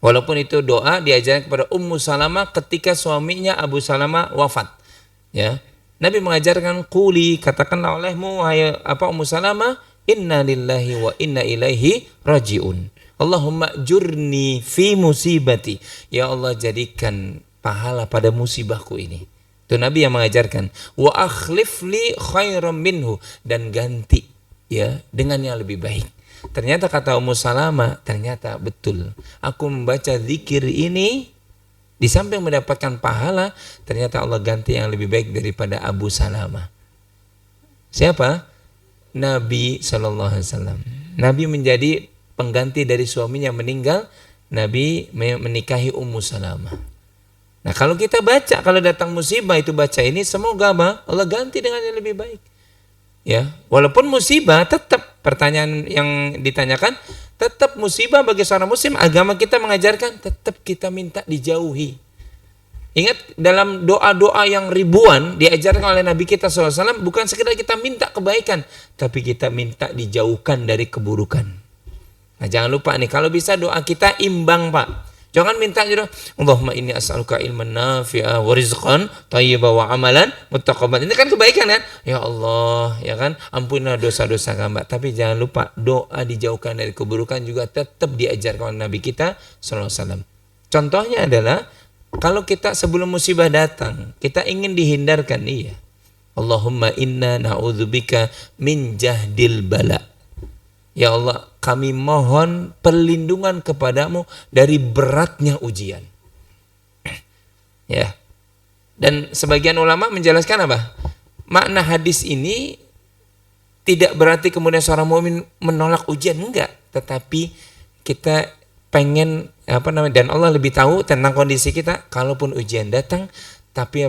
Walaupun itu doa diajarkan kepada Ummu Salamah ketika suaminya Abu Salamah wafat. Ya. Nabi mengajarkan quli, katakanlah olehmu wahai Ummu Salamah, inna lillahi wa inna ilaihi rajiun. Allahumma jurni fi musibati. Ya Allah, jadikan pahala pada musibahku ini. Itu Nabi yang mengajarkan. Wa akhlif li khairam minhu, dan ganti ya dengan yang lebih baik. Ternyata kata Ummu Salamah, ternyata betul. Aku membaca zikir ini di samping mendapatkan pahala, ternyata Allah ganti yang lebih baik daripada Abu Salamah. Siapa? Nabi SAW. Nabi menjadi pengganti dari suaminya meninggal. Nabi menikahi Ummu Salamah. Nah, kalau kita baca, kalau datang musibah itu baca ini, semoga Allah ganti dengan yang lebih baik. Ya, walaupun musibah tetap pertanyaan yang ditanyakan, tetap musibah bagi seorang muslim, agama kita mengajarkan tetap kita minta dijauhi. Ingat, dalam doa-doa yang ribuan diajarkan oleh Nabi kita SAW, bukan sekedar kita minta kebaikan, tapi kita minta dijauhkan dari keburukan. Nah, jangan lupa nih, kalau bisa doa kita imbang, Pak. Jangan minta gitu, Allahumma inni as'aluka ilman nafi'a wa rizqan thayyiba wa amalan muttaqabbalan. Ini kan kebaikan kan? Ya Allah, ya kan? Ampunilah dosa-dosa hamba. Tapi jangan lupa doa dijauhkan dari keburukan juga tetap diajarkan oleh Nabi kita sallallahu alaihi wasallam. Contohnya adalah kalau kita sebelum musibah datang, kita ingin dihindarkan, iya. Allahumma inna na'udzubika min jahdil bala. Ya Allah, kami mohon perlindungan kepadamu dari beratnya ujian. Ya. Dan sebagian ulama menjelaskan apa? Makna hadis ini tidak berarti kemudian seorang mukmin menolak ujian, enggak, tetapi kita pengen dan Allah lebih tahu tentang kondisi kita, kalaupun ujian datang, tapi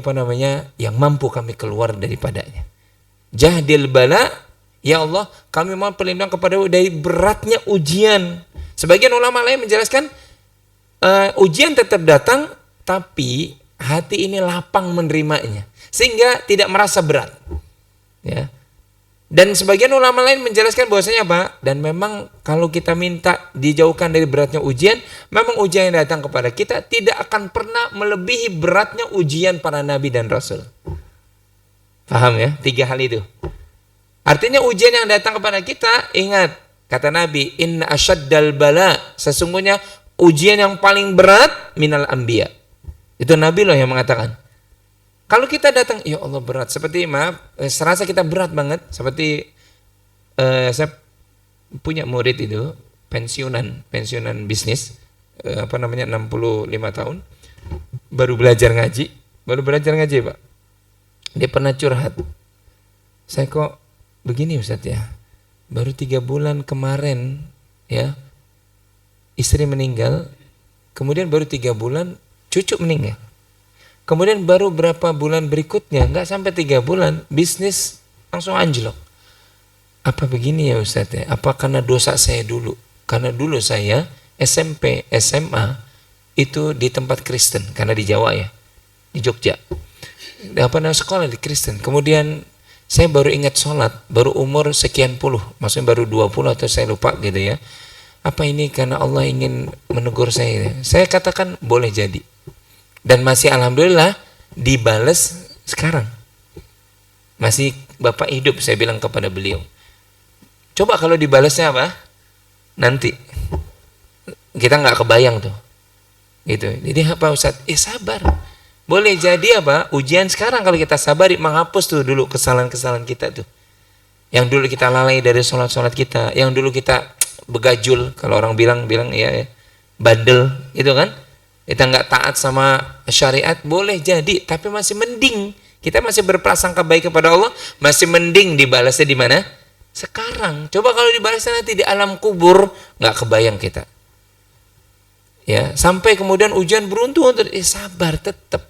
yang mampu kami keluar daripadanya. Jahdil bala. Ya Allah, kami mohon perlindungan kepadamu dari beratnya ujian. Sebagian ulama lain menjelaskan ujian tetap datang, tapi hati ini lapang menerimanya, sehingga tidak merasa berat. Ya. Dan sebagian ulama lain menjelaskan bahwasanya apa? Dan memang kalau kita minta dijauhkan dari beratnya ujian, memang ujian yang datang kepada kita tidak akan pernah melebihi beratnya ujian para nabi dan rasul. Paham ya? 3 hal itu. Artinya ujian yang datang kepada kita, ingat kata Nabi, inna asyaddal bala, sesungguhnya ujian yang paling berat minal anbiya. Itu Nabi loh yang mengatakan. Kalau kita datang, ya Allah berat, seperti serasa kita berat banget, seperti saya punya murid itu pensiunan bisnis, 65 tahun, baru belajar ngaji Pak. Dia pernah curhat. Saya kok begini Ustaz ya, baru 3 bulan kemarin ya istri meninggal, kemudian baru 3 bulan cucu meninggal, kemudian baru berapa bulan berikutnya, nggak sampai 3 bulan bisnis langsung anjlok. Apa begini ya Ustaz ya? Apa karena dosa saya dulu? Karena dulu saya SMP, SMA itu di tempat Kristen, karena di Jawa ya, di Jogja. Sekolah di Kristen. Kemudian saya baru ingat sholat, baru umur sekian puluh, maksudnya baru 20 atau saya lupa gitu ya. Apa ini karena Allah ingin menegur saya? Saya katakan boleh jadi. Dan masih alhamdulillah dibales sekarang. Masih Bapak hidup, saya bilang kepada beliau. Coba kalau dibalasnya apa? Nanti. Kita nggak kebayang tuh. Gitu. Jadi apa Ustaz? Sabar. Boleh jadi ujian sekarang kalau kita sabari menghapus tuh dulu kesalahan-kesalahan kita tuh. Yang dulu kita lalai dari sholat-sholat kita, yang dulu kita begajul, kalau orang bilang ya bandel gitu kan. Kita nggak taat sama syariat, boleh jadi, tapi masih mending. Kita masih berprasangka baik kepada Allah, masih mending dibalasnya di mana? Sekarang. Coba kalau dibalasnya nanti di alam kubur, nggak kebayang kita. Ya, sampai kemudian ujian beruntun, sabar tetap.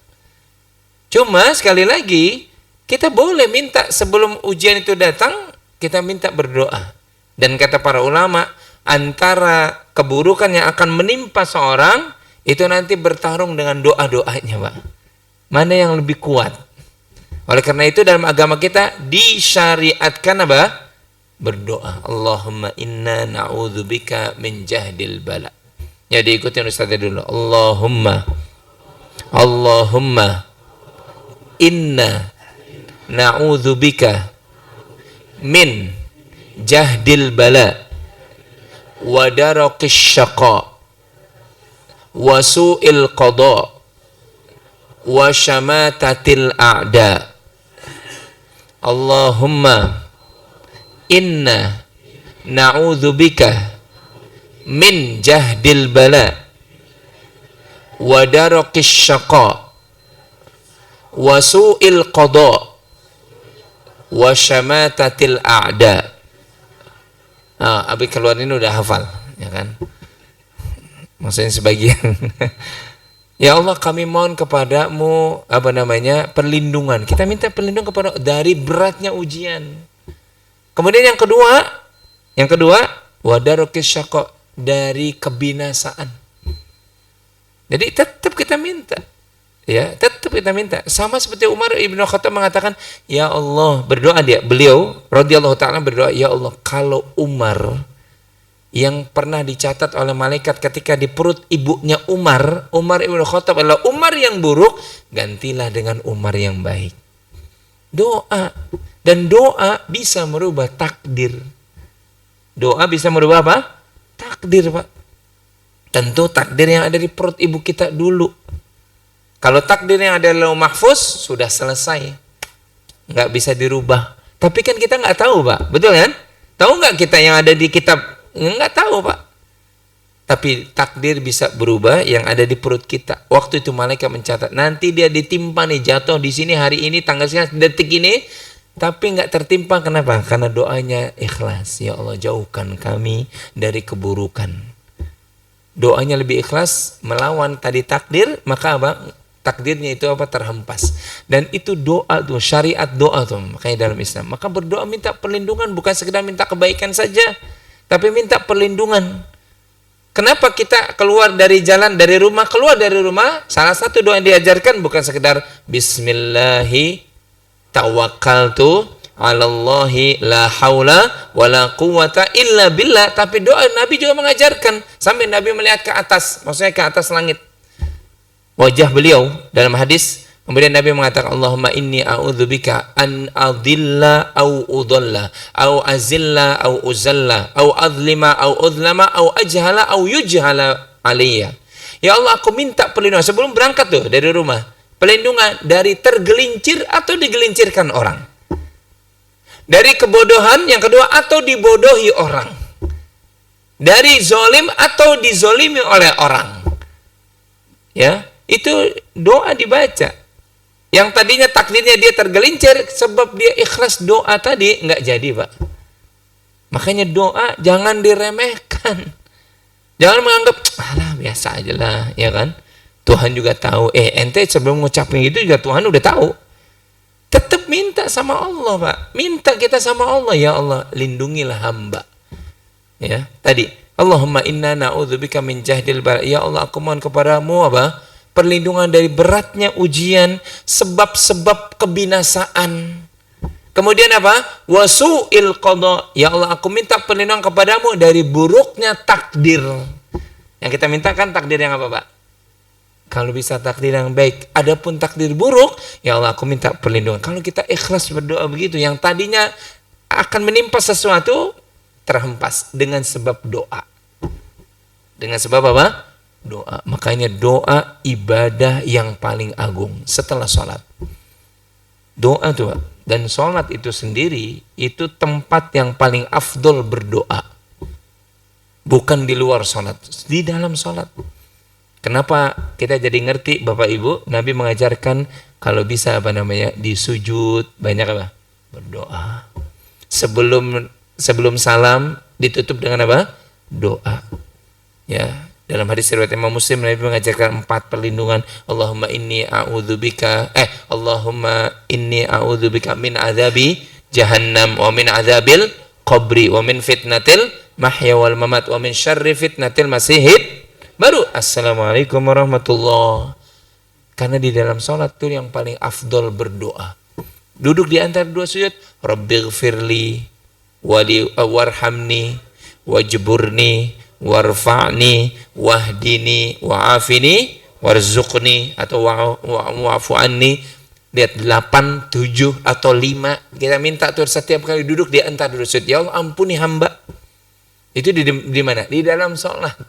Cuma sekali lagi kita boleh minta sebelum ujian itu datang, kita minta berdoa. Dan kata para ulama, antara keburukan yang akan menimpa seorang itu nanti bertarung dengan doa-doanya, Pak. Mana yang lebih kuat? Oleh karena itu dalam agama kita disyariatkan apa? Berdoa. Allahumma inna na'udzubika min jahdil bala. Ya, diikutin Ustaznya dulu. Allahumma inna na'udzubika min jahdil bala wa darakis syaqa wa su'il qada wa syamatatil a'da. Allahumma inna na'udzubika min jahdil bala wa darakis syaqa wa su'il qada wa syamatatil a'da. Abi keluar ini udah hafal, ya kan? Maksudnya sebagian. Ya Allah, kami mohon kepadamu perlindungan. Kita minta perlindungan kepada dari beratnya ujian. Kemudian yang kedua wadarokis syaqa, dari kebinasaan. Jadi tetap kita minta. Ya, tetap kita minta. Sama seperti Umar ibn Khattab mengatakan, ya Allah, beliau radhiyallahu taala berdoa, ya Allah, kalau Umar yang pernah dicatat oleh malaikat ketika di perut ibunya Umar ibn Khattab adalah Umar yang buruk, gantilah dengan Umar yang baik. Doa. Dan doa bisa merubah takdir. Doa bisa merubah apa? Takdir, Pak. Tentu takdir yang ada di perut ibu kita dulu. Kalau takdir yang ada di Lauh Mahfuz sudah selesai, nggak bisa dirubah. Tapi kan kita nggak tahu, Pak, betul kan? Tahu nggak kita yang ada di kitab? Nggak tahu, Pak. Tapi takdir bisa berubah yang ada di perut kita. Waktu itu malaikat mencatat, nanti dia ditimpa nih, jatuh di sini hari ini tanggal sekian detik ini, tapi nggak tertimpa. Kenapa? Karena doanya ikhlas. Ya Allah, jauhkan kami dari keburukan. Doanya lebih ikhlas melawan tadi takdir, maka apa? Takdirnya itu apa? Terhempas. Dan itu doa tuh, syariat doa tuh, makanya dalam Islam. Maka berdoa minta perlindungan bukan sekedar minta kebaikan saja, tapi minta perlindungan. Kenapa kita keluar dari jalan, keluar dari rumah, salah satu doa yang diajarkan bukan sekedar bismillahi tawakkaltu 'alallahi la haula wala quwata illa billah, tapi doa Nabi juga mengajarkan sampai Nabi melihat ke atas, maksudnya ke atas langit wajah beliau dalam hadis. Kemudian Nabi mengatakan, Allahumma inni a'udzubika an adilla au udalla au azilla au uzalla au adlima au udlama au ajhala au yujhala aliyya. Ya Allah, aku minta perlindungan sebelum berangkat tuh dari rumah, perlindungan dari tergelincir atau digelincirkan orang, dari kebodohan yang kedua atau dibodohi orang, dari zolim atau dizolimi oleh orang. Ya, itu doa dibaca. Yang tadinya takdirnya dia tergelincir sebab dia ikhlas doa tadi, nggak jadi, Pak. Makanya doa jangan diremehkan. Jangan menganggap alah biasa aja lah, ya kan? Tuhan juga tahu. Ente sebelum ngucapin gitu juga Tuhan udah tahu. Tetap minta sama Allah, Pak. Minta kita sama Allah, ya Allah, lindungilah hamba. Ya, tadi Allahumma inna na'udzubika min jahdil bala. Ya Allah, aku mohon kepadamu apa? Perlindungan dari beratnya ujian, sebab-sebab kebinasaan. Kemudian apa? Wasu'il qada. Ya Allah, aku minta perlindungan kepadamu dari buruknya takdir. Yang kita mintakan takdir yang apa, Pak? Kalau bisa takdir yang baik. Adapun takdir buruk, ya Allah, aku minta perlindungan. Kalau kita ikhlas berdoa begitu, yang tadinya akan menimpa sesuatu terhempas dengan sebab doa. Dengan sebab apa? Doa. Makanya doa ibadah yang paling agung setelah sholat. Doa tuh, dan sholat itu sendiri itu tempat yang paling afdol berdoa. Bukan di luar sholat, di dalam sholat. Kenapa kita jadi ngerti, Bapak Ibu? Nabi mengajarkan kalau bisa di sujud banyak apa? Berdoa. Sebelum salam ditutup dengan apa? Doa. Ya. Dalam hadis riwayat Imam Muslim, Nabi mengajarkan 4 perlindungan. Allahumma inni a'udzubika min adzabi jahannam wa min adzabil qabri wa min fitnatil mahya wal mamat wa min syarri fitnatil masihid. Baru assalamualaikum warahmatullah. Karena di dalam sholat itu yang paling afdol berdoa. Duduk di antara dua sujud, rabbighfirli warhamni wajburni warfa'ni wahdini wa'afini warzuqni atau wa'fu anni. Lihat 8, 7 atau 5. Kita minta tuh setiap kali duduk di antara dua sujud, ya Allah ampuni hamba. Itu di mana? Di dalam sholat.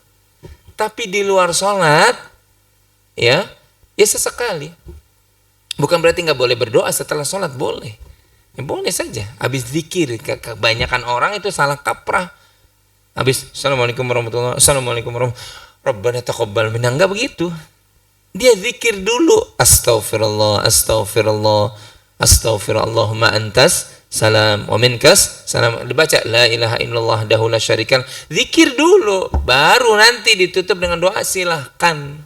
Tapi di luar sholat, ya sesekali. Bukan berarti nggak boleh berdoa setelah sholat, boleh. Ya, boleh saja. Habis zikir, kebanyakan orang itu salah kaprah. Habis assalamualaikum warahmatullahi wabarakatuh, assalamualaikum warahmatullahi wabarakatuh, Rabbana taqabbal minna, nggak begitu. Dia zikir dulu, astaghfirullah, astaghfirullah, astaghfirullahumma antas salam wa minkas salam. Dibaca la ilaha illallah wahdahu la syarikal. Zikir dulu, baru nanti ditutup dengan doa, silahkan.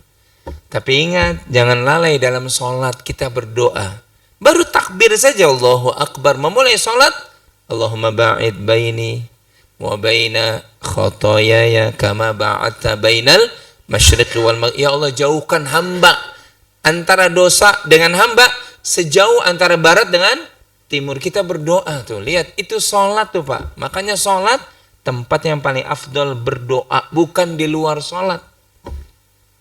Tapi ingat, jangan lalai dalam sholat kita berdoa. Baru takbir saja Allahu Akbar, memulai sholat, Allahumma ba'id baini wa baina khotoyaya kama ba'adta bainal masyriqi wal maghrib. Ya Allah, jauhkan hamba antara dosa dengan hamba sejauh antara barat dengan timur. Kita berdoa tuh, lihat itu sholat tuh Pak. Makanya sholat tempat yang paling afdol berdoa, bukan di luar sholat,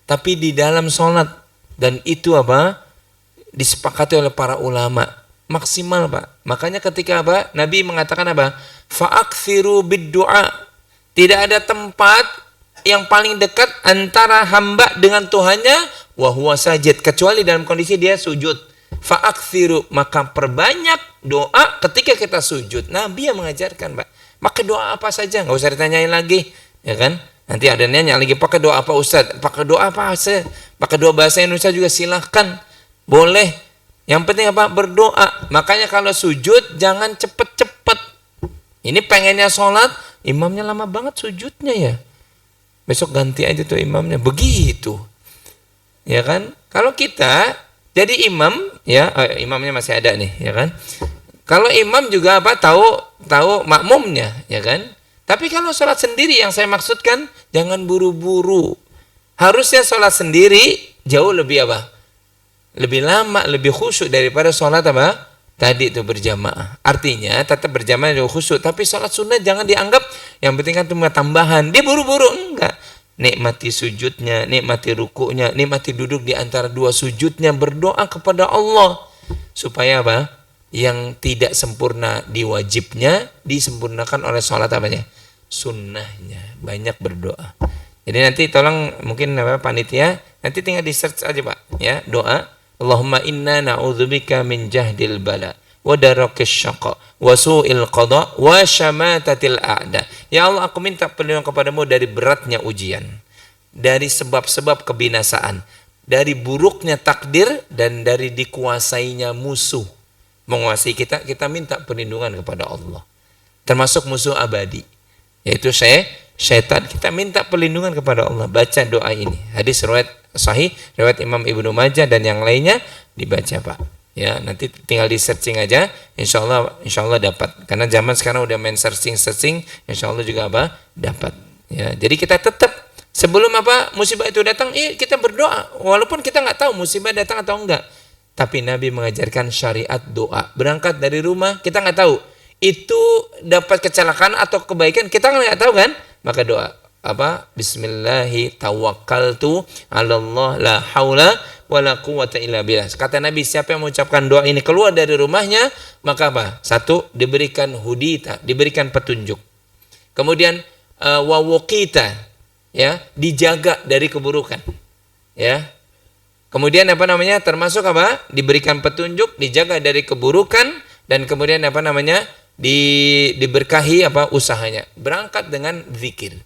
tapi di dalam sholat. Dan itu apa? Disepakati oleh para ulama maksimal Pak. Makanya ketika apa? Nabi mengatakan apa? Fa'akthiru bid-du'a. Tidak ada tempat yang paling dekat antara hamba dengan Tuhannya wa huwa sajid, kecuali dalam kondisi dia sujud. Fa'akthiru, maka perbanyak doa ketika kita sujud. Nabi yang mengajarkan Pak. Maka doa apa saja, nggak usah ditanyain lagi, ya kan? Nanti ada nanya lagi, pakai doa apa Ustaz? Pakai doa apa Ustaz? Pakai doa bahasa Indonesia juga silahkan, boleh. Yang penting apa? Berdoa. Makanya kalau sujud jangan cepet-cepet. Ini pengennya sholat, imamnya lama banget sujudnya ya. Besok ganti aja tuh imamnya. Begitu. Ya kan? Kalau kita jadi imam, ya imamnya masih ada nih, ya kan? Kalau imam juga apa? Tahu makmumnya, ya kan? Tapi kalau sholat sendiri yang saya maksudkan, jangan buru-buru. Harusnya sholat sendiri jauh lebih apa? Lebih lama, lebih khusyuk daripada sholat apa? Tadi itu berjamaah. Artinya tetap berjamaah juga khusyuk, tapi sholat sunnah jangan dianggap yang penting kan cuma tambahan. Dia buru-buru, enggak. Nikmati sujudnya, nikmati rukunya, nikmati duduk di antara dua sujudnya, berdoa kepada Allah supaya apa? Yang tidak sempurna di wajibnya disempurnakan oleh sholat apanya? Sunnahnya. Banyak berdoa. Jadi nanti tolong mungkin apa panitia nanti tinggal di search aja Pak, ya, doa Allahumma inna na'udzubika min jahdil bala wa darakis syaqa wa su'il qada wa syamatatil a'da. Ya Allah, aku minta perlindungan kepadamu dari beratnya ujian, dari sebab-sebab kebinasaan, dari buruknya takdir, dan dari dikuasainya musuh. Menguasai kita, kita minta perlindungan kepada Allah. Termasuk musuh abadi, yaitu syaitan, kita minta perlindungan kepada Allah. Baca doa ini. Hadis riwayat sahih, riwayat Imam Ibnu Majah dan yang lainnya, dibaca Pak. Ya, nanti tinggal di searching aja, insya Allah dapat. Karena zaman sekarang udah main searching, insya Allah juga apa? Dapat. Ya, jadi kita tetap sebelum apa musibah itu datang, kita berdoa. Walaupun kita nggak tahu musibah datang atau enggak. Tapi Nabi mengajarkan syariat doa. Berangkat dari rumah, kita nggak tahu itu dapat kecelakaan atau kebaikan, kita nggak tahu kan? Maka doa apa? Bismillahi tawakkaltu 'alallah la haula wala quwwata illa billah. Kata Nabi, siapa yang mengucapkan doa ini keluar dari rumahnya, maka apa? Satu, diberikan hudita, diberikan petunjuk. Kemudian wawuqita, ya, dijaga dari keburukan. Ya. Kemudian apa namanya? Termasuk apa? Diberikan petunjuk, dijaga dari keburukan, dan kemudian apa namanya? Diberkahi apa usahanya. Berangkat dengan zikir.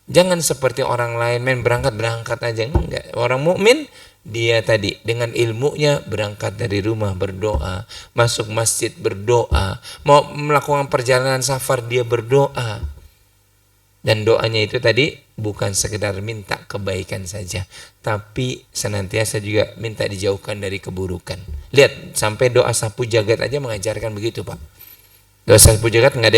Jangan seperti orang lain main berangkat aja, enggak. Orang mukmin dia tadi dengan ilmunya berangkat dari rumah berdoa, masuk masjid berdoa, mau melakukan perjalanan safar dia berdoa. Dan doanya itu tadi bukan sekedar minta kebaikan saja, tapi senantiasa juga minta dijauhkan dari keburukan. Lihat, sampai doa sapu jagat aja mengajarkan begitu Pak. Doa sapu jagad nggak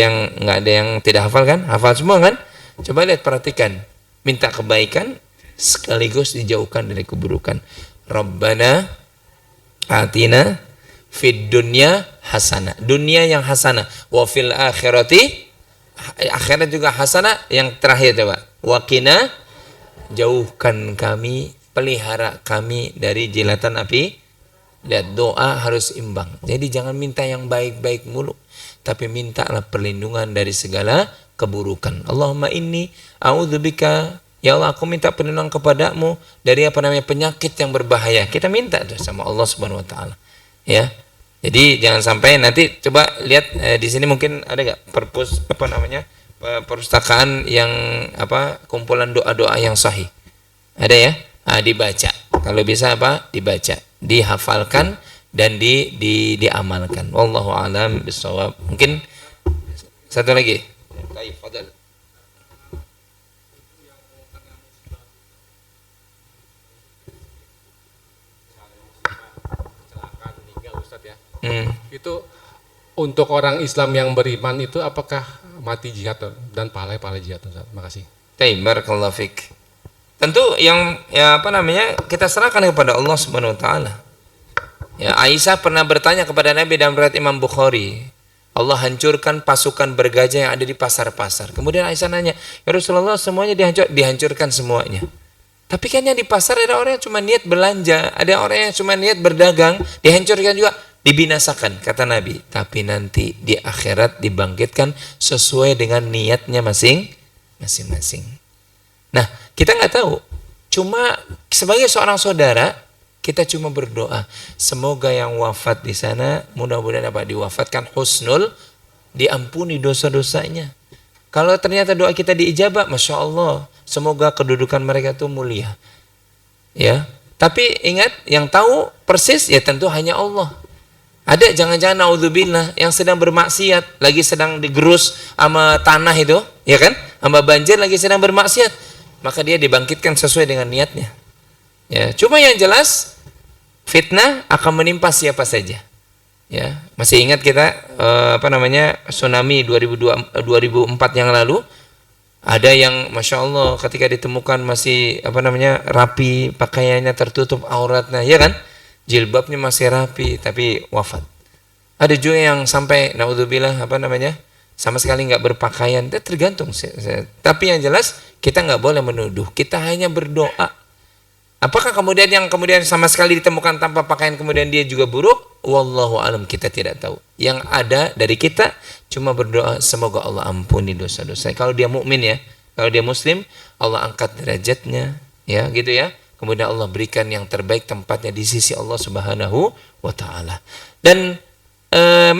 ada yang tidak hafal kan? Hafal semua kan? Coba lihat, perhatikan. Minta kebaikan sekaligus dijauhkan dari keburukan. Rabbana atina fid dunya hasanah. Dunia yang hasanah. Wa fil akhirati, akhirat juga hasanah. Yang terakhir coba. Wa qina, jauhkan kami, pelihara kami dari jilatan api. Lihat, doa harus imbang. Jadi jangan minta yang baik-baik mulu, tapi mintalah perlindungan dari segala keburukan. Allahumma inni a'udzubika, ya Allah aku minta perlindungan kepadamu dari penyakit yang berbahaya. Kita minta tuh sama Allah Subhanahu wa taala. Ya. Jadi jangan sampai nanti coba lihat di sini mungkin ada enggak perpustakaan yang kumpulan doa-doa yang sahih. Ada ya? Dibaca. Kalau bisa dibaca, dihafalkan dan diamalkan. Wallahu a'lam bishawab. Mungkin satu lagi. Baik, fadhal. Kecelakaan meninggal Ustaz ya. Itu untuk orang Islam yang beriman itu apakah mati jihad dan pahala jihad Ustaz? Makasih. Baik, barakallahu fik. Tentu yang kita serahkan kepada Allah Subhanahu wa taala. Ya, Aisyah pernah bertanya kepada Nabi dalam riwayat Imam Bukhari, Allah hancurkan pasukan bergajah yang ada di pasar-pasar. Kemudian Aisyah nanya, ya Rasulullah, semuanya dihancurkan semuanya. Tapi kan yang di pasar ada orang yang cuma niat belanja, ada orang yang cuma niat berdagang, dihancurkan juga, dibinasakan, kata Nabi. Tapi nanti di akhirat dibangkitkan sesuai dengan niatnya masing-masing. Nah, kita nggak tahu. Cuma sebagai seorang saudara, kita cuma berdoa, semoga yang wafat di sana mudah-mudahan diwafatkan husnul, diampuni dosa-dosanya. Kalau ternyata doa kita diijabah, masya Allah, semoga kedudukan mereka itu mulia. Ya, tapi ingat, yang tahu persis ya tentu hanya Allah. Ada jangan-jangan naudzubillah yang sedang bermaksiat, lagi sedang digerus sama tanah itu, ya kan, sama banjir, lagi sedang bermaksiat, maka dia dibangkitkan sesuai dengan niatnya. Ya, cuma yang jelas fitnah akan menimpa siapa saja. Ya, masih ingat kita tsunami 2004 yang lalu, ada yang masya Allah ketika ditemukan masih rapi, pakaiannya tertutup auratnya, ya kan, jilbabnya masih rapi tapi wafat. Ada juga yang sampai naudzubillah sama sekali nggak berpakaian. Itu tergantung. Tapi yang jelas kita nggak boleh menuduh, kita hanya berdoa. Apakah kemudian yang sama sekali ditemukan tanpa pakaian kemudian dia juga buruk? Wallahu alam, kita tidak tahu. Yang ada dari kita cuma berdoa semoga Allah ampuni dosa-dosa. Kalau dia mukmin ya, kalau dia muslim, Allah angkat derajatnya, ya gitu ya. Kemudian Allah berikan yang terbaik tempatnya di sisi Allah Subhanahu wa taala. Dan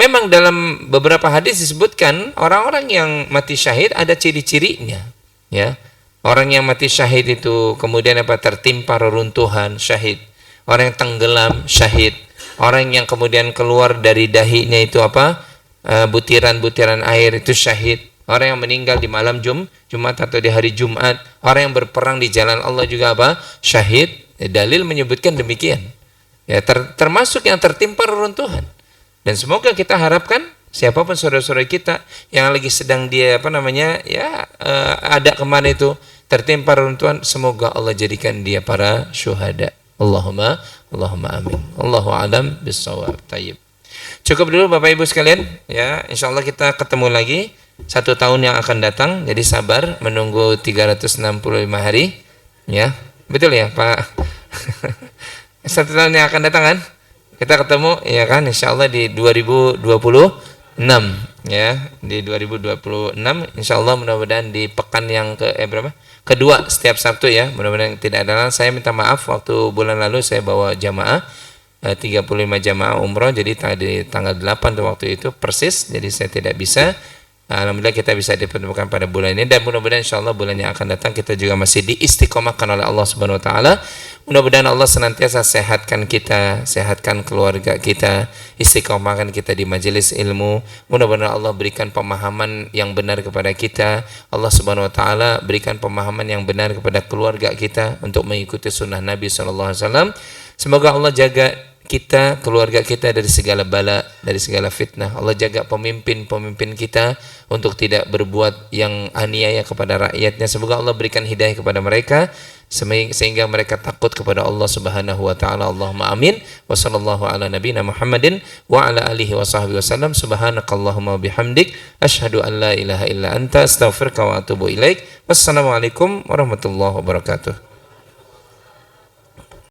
memang dalam beberapa hadis disebutkan orang-orang yang mati syahid ada ciri-cirinya, ya. Orang yang mati syahid itu kemudian tertimpa reruntuhan, syahid. Orang yang tenggelam, syahid. Orang yang kemudian keluar dari dahinya itu butiran-butiran air, itu syahid. Orang yang meninggal di malam Jumat atau di hari Jumat. Orang yang berperang di jalan Allah juga syahid. Dalil menyebutkan demikian. Ya, termasuk yang tertimpa reruntuhan. Dan semoga kita harapkan siapapun saudara-saudara kita yang lagi sedang dia ada kemana itu tertimpa reruntuhan, semoga Allah jadikan dia para syuhada. Allahumma amin. Allahu a'lam bishawab. Tayyib. Cukup dulu Bapak Ibu sekalian, ya. Insyaallah kita ketemu lagi 1 tahun yang akan datang. Jadi sabar menunggu 365 hari, ya. Betul ya, Pak? 1 tahun yang akan datang kan? Kita ketemu ya kan, insyaallah di 2026, ya, di 2026 insyaallah, mudah-mudahan di pekan yang kedua setiap Sabtu ya, mudah-mudahan tidak ada. Saya minta maaf waktu bulan lalu saya bawa jamaah 35 jamaah umroh, jadi di tanggal 8 waktu itu persis, jadi saya tidak bisa. Alhamdulillah kita bisa dipertemukan pada bulan ini, dan mudah-mudahan insyaallah bulan yang akan datang kita juga masih diistiqomahkan oleh Allah Subhanahu wa taala. Mudah-mudahan Allah senantiasa sehatkan kita, sehatkan keluarga kita, istiqomahkan kita di majelis ilmu. Mudah-mudahan Allah berikan pemahaman yang benar kepada kita. Allah Subhanahu wa taala berikan pemahaman yang benar kepada keluarga kita untuk mengikuti sunnah Nabi sallallahu alaihi wasallam. Semoga Allah jaga kita, keluarga kita dari segala bala, dari segala fitnah. Allah jaga pemimpin-pemimpin kita untuk tidak berbuat yang aniaya kepada rakyatnya. Semoga Allah berikan hidayah kepada mereka sehingga mereka takut kepada Allah Subhanahu wa taala. Allahumma amin. Wa sallallahu ala nabiyina Muhammadin wa ala alihi wa sahbihi wasallam. Subhanakallahumma bihamdik asyhadu an la ilaha illa anta astaghfiruka wa atubu ilaik. Wassalamualaikum warahmatullahi wabarakatuh.